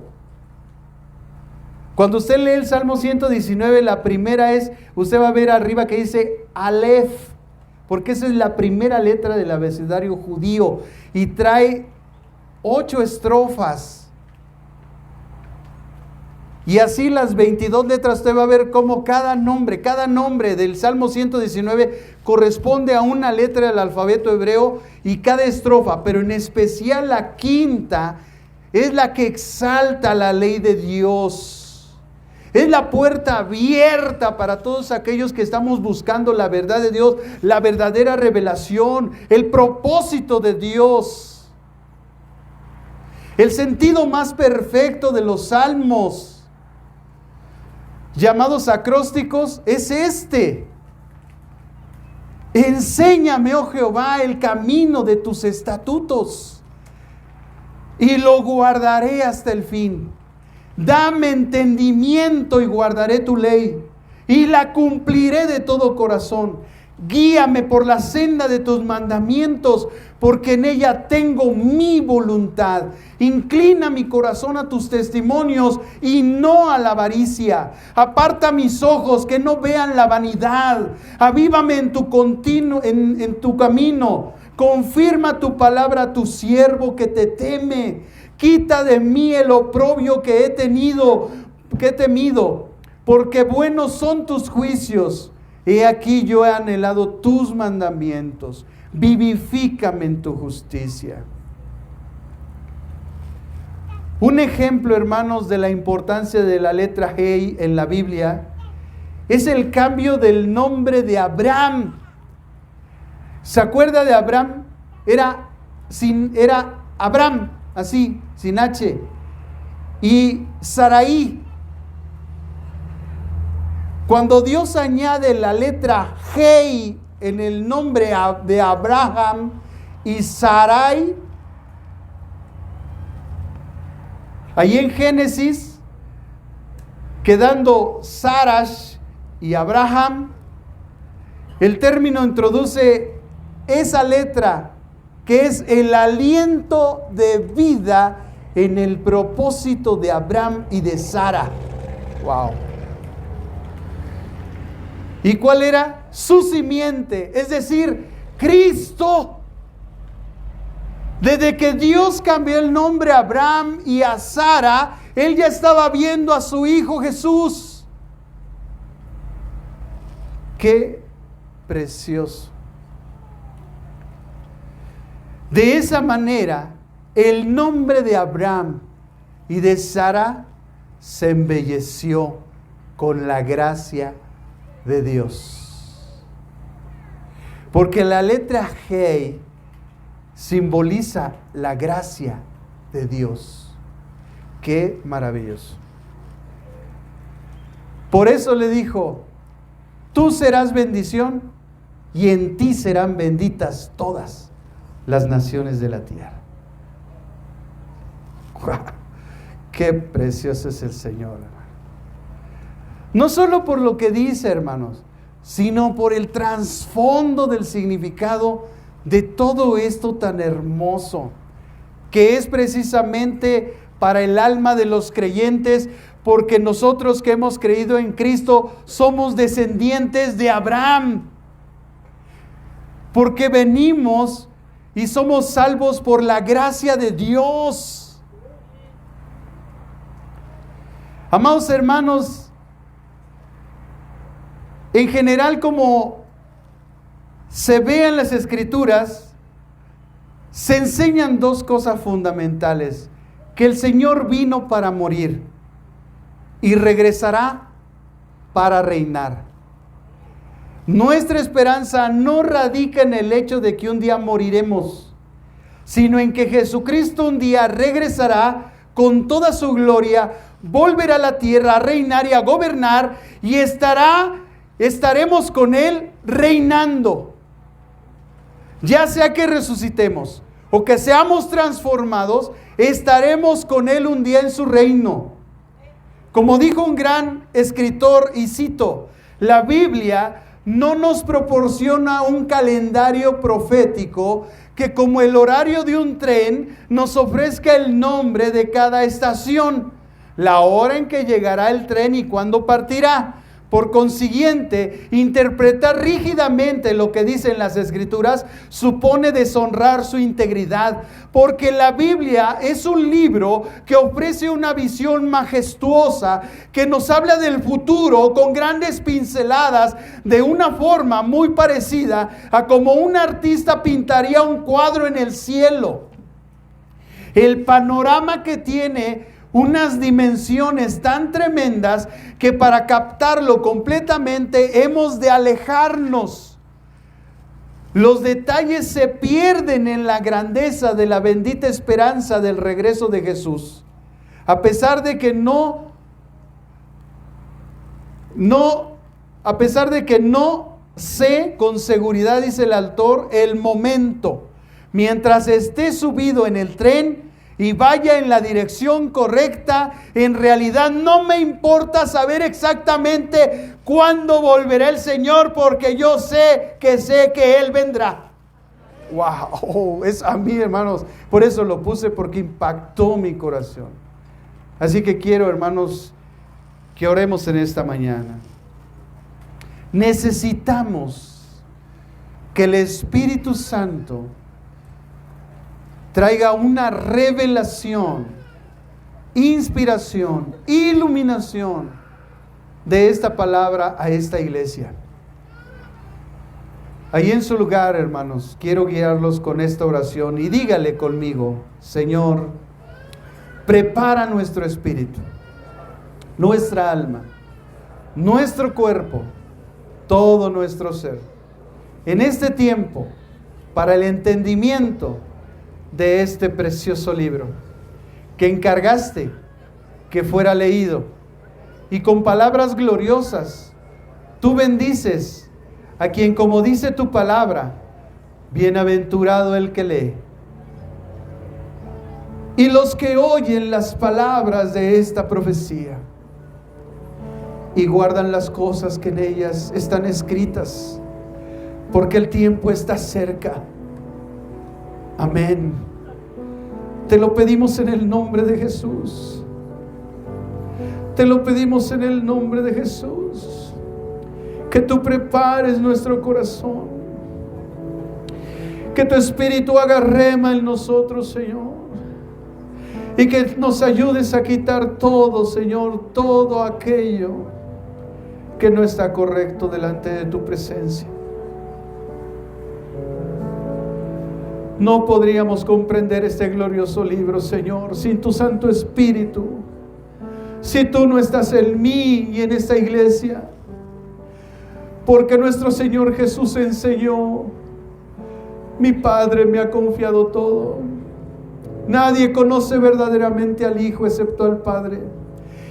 Speaker 1: Cuando usted lee el Salmo 119, la primera usted va a ver arriba que dice Aleph, porque esa es la primera letra del abecedario judío y trae 8 estrofas. Y así las 22 letras, usted va a ver cómo cada nombre del Salmo 119 corresponde a una letra del alfabeto hebreo y cada estrofa, pero en especial la quinta es la que exalta la ley de Dios. Es la puerta abierta para todos aquellos que estamos buscando la verdad de Dios, la verdadera revelación, el propósito de Dios. El sentido más perfecto de los salmos, llamados acrósticos, es este. Enséñame, oh Jehová, el camino de tus estatutos, y lo guardaré hasta el fin. Dame entendimiento y guardaré tu ley, y la cumpliré de todo corazón. Guíame por la senda de tus mandamientos, porque en ella tengo mi voluntad. Inclina mi corazón a tus testimonios y no a la avaricia. Aparta mis ojos que no vean la vanidad. Avívame en tu camino. Confirma tu palabra a tu siervo que te teme. Quita de mí el oprobio que he temido, porque buenos son tus juicios. He aquí yo he anhelado tus mandamientos. Vivifícame en tu justicia. Un ejemplo, hermanos, de la importancia de la letra Hei en la Biblia es el cambio del nombre de Abraham. ¿Se acuerda de Abraham? Era Abraham, así, sin H. Y Sarai. Cuando Dios añade la letra Hei en el nombre de Abraham y Sarai, ahí en Génesis, quedando Sarash y Abraham, el término introduce esa letra que es el aliento de vida en el propósito de Abraham y de Sara. Wow. ¿Y cuál era? Su simiente, es decir, Cristo. Desde que Dios cambió el nombre a Abraham y a Sara, Él ya estaba viendo a su Hijo Jesús. ¡Qué precioso! De esa manera, el nombre de Abraham y de Sara se embelleció con la gracia de Dios. Porque la letra Hei simboliza la gracia de Dios. ¡Qué maravilloso! Por eso le dijo: tú serás bendición y en ti serán benditas todas las naciones de la tierra. ¡Wow! ¡Qué precioso es el Señor! No solo por lo que dice, hermanos, sino por el trasfondo del significado de todo esto tan hermoso, que es precisamente para el alma de los creyentes, porque nosotros que hemos creído en Cristo somos descendientes de Abraham, porque venimos y somos salvos por la gracia de Dios. Amados hermanos, en general, como se ve en las Escrituras, se enseñan dos cosas fundamentales: que el Señor vino para morir y regresará para reinar. Nuestra esperanza no radica en el hecho de que un día moriremos, sino en que Jesucristo un día regresará con toda su gloria, volverá a la tierra a reinar y a gobernar, y estaremos con Él reinando. Ya sea que resucitemos o que seamos transformados, estaremos con Él un día en su reino. Como dijo un gran escritor, y cito: la Biblia no nos proporciona un calendario profético que, como el horario de un tren, nos ofrezca el nombre de cada estación, la hora en que llegará el tren y cuándo partirá. Por consiguiente, interpretar rígidamente lo que dicen las Escrituras supone deshonrar su integridad, porque la Biblia es un libro que ofrece una visión majestuosa, que nos habla del futuro con grandes pinceladas, de una forma muy parecida a como un artista pintaría un cuadro en el cielo. El panorama que tiene unas dimensiones tan tremendas que para captarlo completamente hemos de alejarnos. Los detalles se pierden en la grandeza de la bendita esperanza del regreso de Jesús. A pesar de que no sé con seguridad, dice el autor, el momento. Mientras esté subido en el tren y vaya en la dirección correcta, en realidad no me importa saber exactamente cuándo volverá el Señor, porque yo sé que Él vendrá. Wow, es a mí, hermanos, por eso lo puse, porque impactó mi corazón. Así que quiero, hermanos, que oremos en esta mañana. Necesitamos que el Espíritu Santo traiga una revelación, inspiración, iluminación de esta palabra a esta iglesia. Ahí en su lugar, hermanos, quiero guiarlos con esta oración y dígale conmigo: Señor, prepara nuestro espíritu, nuestra alma, nuestro cuerpo, todo nuestro ser, en este tiempo, para el entendimiento de este precioso libro que encargaste que fuera leído, y con palabras gloriosas tú bendices a quien, como dice tu palabra, bienaventurado el que lee. Y los que oyen las palabras de esta profecía y guardan las cosas que en ellas están escritas, porque el tiempo está cerca. Amén. Te lo pedimos en el nombre de Jesús. Te lo pedimos en el nombre de Jesús. Que tú prepares nuestro corazón. Que tu Espíritu haga rema en nosotros, Señor. Y que nos ayudes a quitar todo, Señor, todo aquello que no está correcto delante de tu presencia. No podríamos comprender este glorioso libro, Señor, sin tu Santo Espíritu. Si tú no estás en mí y en esta iglesia. Porque nuestro Señor Jesús enseñó: mi Padre me ha confiado todo. Nadie conoce verdaderamente al Hijo excepto al Padre.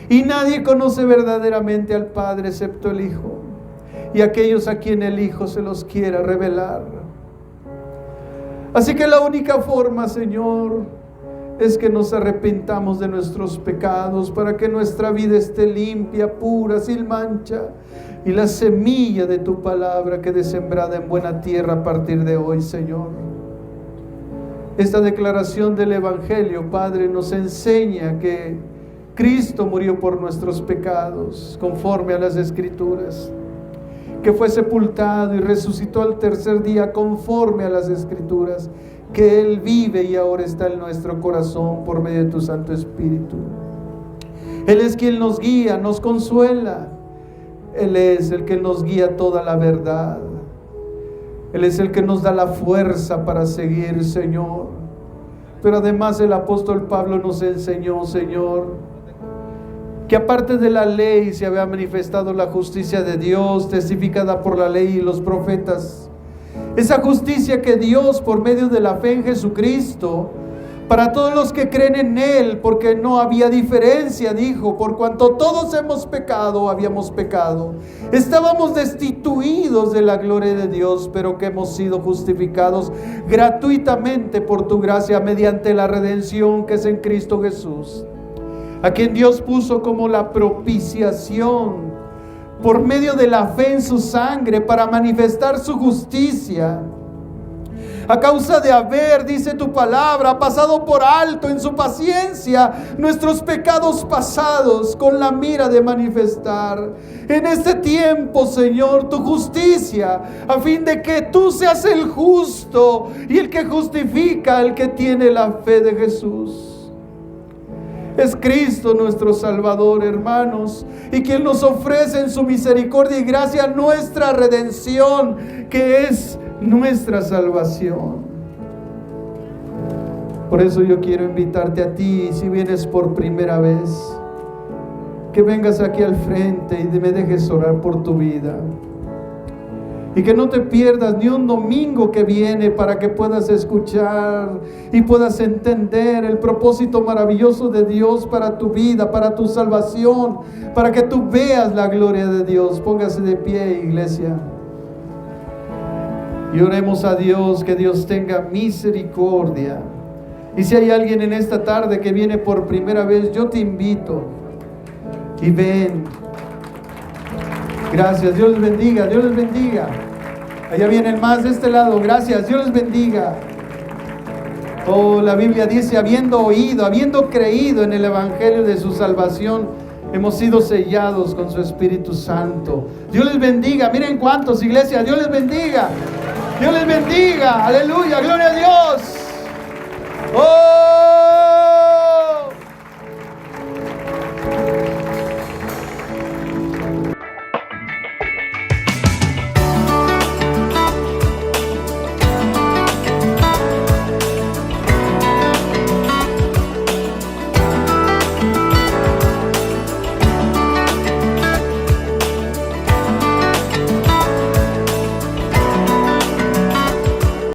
Speaker 1: Y nadie conoce verdaderamente al Padre excepto el Hijo. Y aquellos a quien el Hijo se los quiera revelar. Así que la única forma, Señor, es que nos arrepentamos de nuestros pecados, para que nuestra vida esté limpia, pura, sin mancha, y la semilla de tu palabra quede sembrada en buena tierra a partir de hoy, Señor. Esta declaración del Evangelio, Padre, nos enseña que Cristo murió por nuestros pecados, conforme a las Escrituras, que fue sepultado y resucitó al tercer día, conforme a las Escrituras, que Él vive y ahora está en nuestro corazón por medio de tu Santo Espíritu. Él es quien nos guía, nos consuela. Él es el que nos guía toda la verdad. Él es el que nos da la fuerza para seguir, Señor. Pero además el apóstol Pablo nos enseñó, Señor, que aparte de la ley se había manifestado la justicia de Dios, testificada por la ley y los profetas. Esa justicia que Dios, por medio de la fe en Jesucristo, para todos los que creen en Él, porque no había diferencia, dijo: por cuanto todos hemos pecado, habíamos pecado. Estábamos destituidos de la gloria de Dios, pero que hemos sido justificados gratuitamente por tu gracia, mediante la redención que es en Cristo Jesús, a quien Dios puso como la propiciación por medio de la fe en su sangre, para manifestar su justicia, A causa de haber, dice tu palabra, pasado por alto en su paciencia nuestros pecados pasados, con la mira de manifestar en este tiempo, Señor, tu justicia, a fin de que tú seas el justo y el que justifica, el que tiene la fe de Jesús. Es Cristo nuestro Salvador, hermanos, y quien nos ofrece en su misericordia y gracia nuestra redención, que es nuestra salvación. Por eso yo quiero invitarte a ti, si vienes por primera vez, que vengas aquí al frente y me dejes orar por tu vida. Y que no te pierdas ni un domingo que viene, para que puedas escuchar y puedas entender el propósito maravilloso de Dios para tu vida, para tu salvación, para que tú veas la gloria de Dios. Póngase de pie, iglesia. Y oremos a Dios, que Dios tenga misericordia. Y si hay alguien en esta tarde que viene por primera vez, yo te invito y ven. Gracias, Dios les bendiga, Dios les bendiga. Allá vienen más de este lado, gracias, Dios les bendiga. Oh, la Biblia dice, habiendo oído, habiendo creído en el Evangelio de su salvación, hemos sido sellados con su Espíritu Santo. Dios les bendiga, miren cuántos, iglesia, Dios les bendiga. Dios les bendiga, aleluya, gloria a Dios. Oh,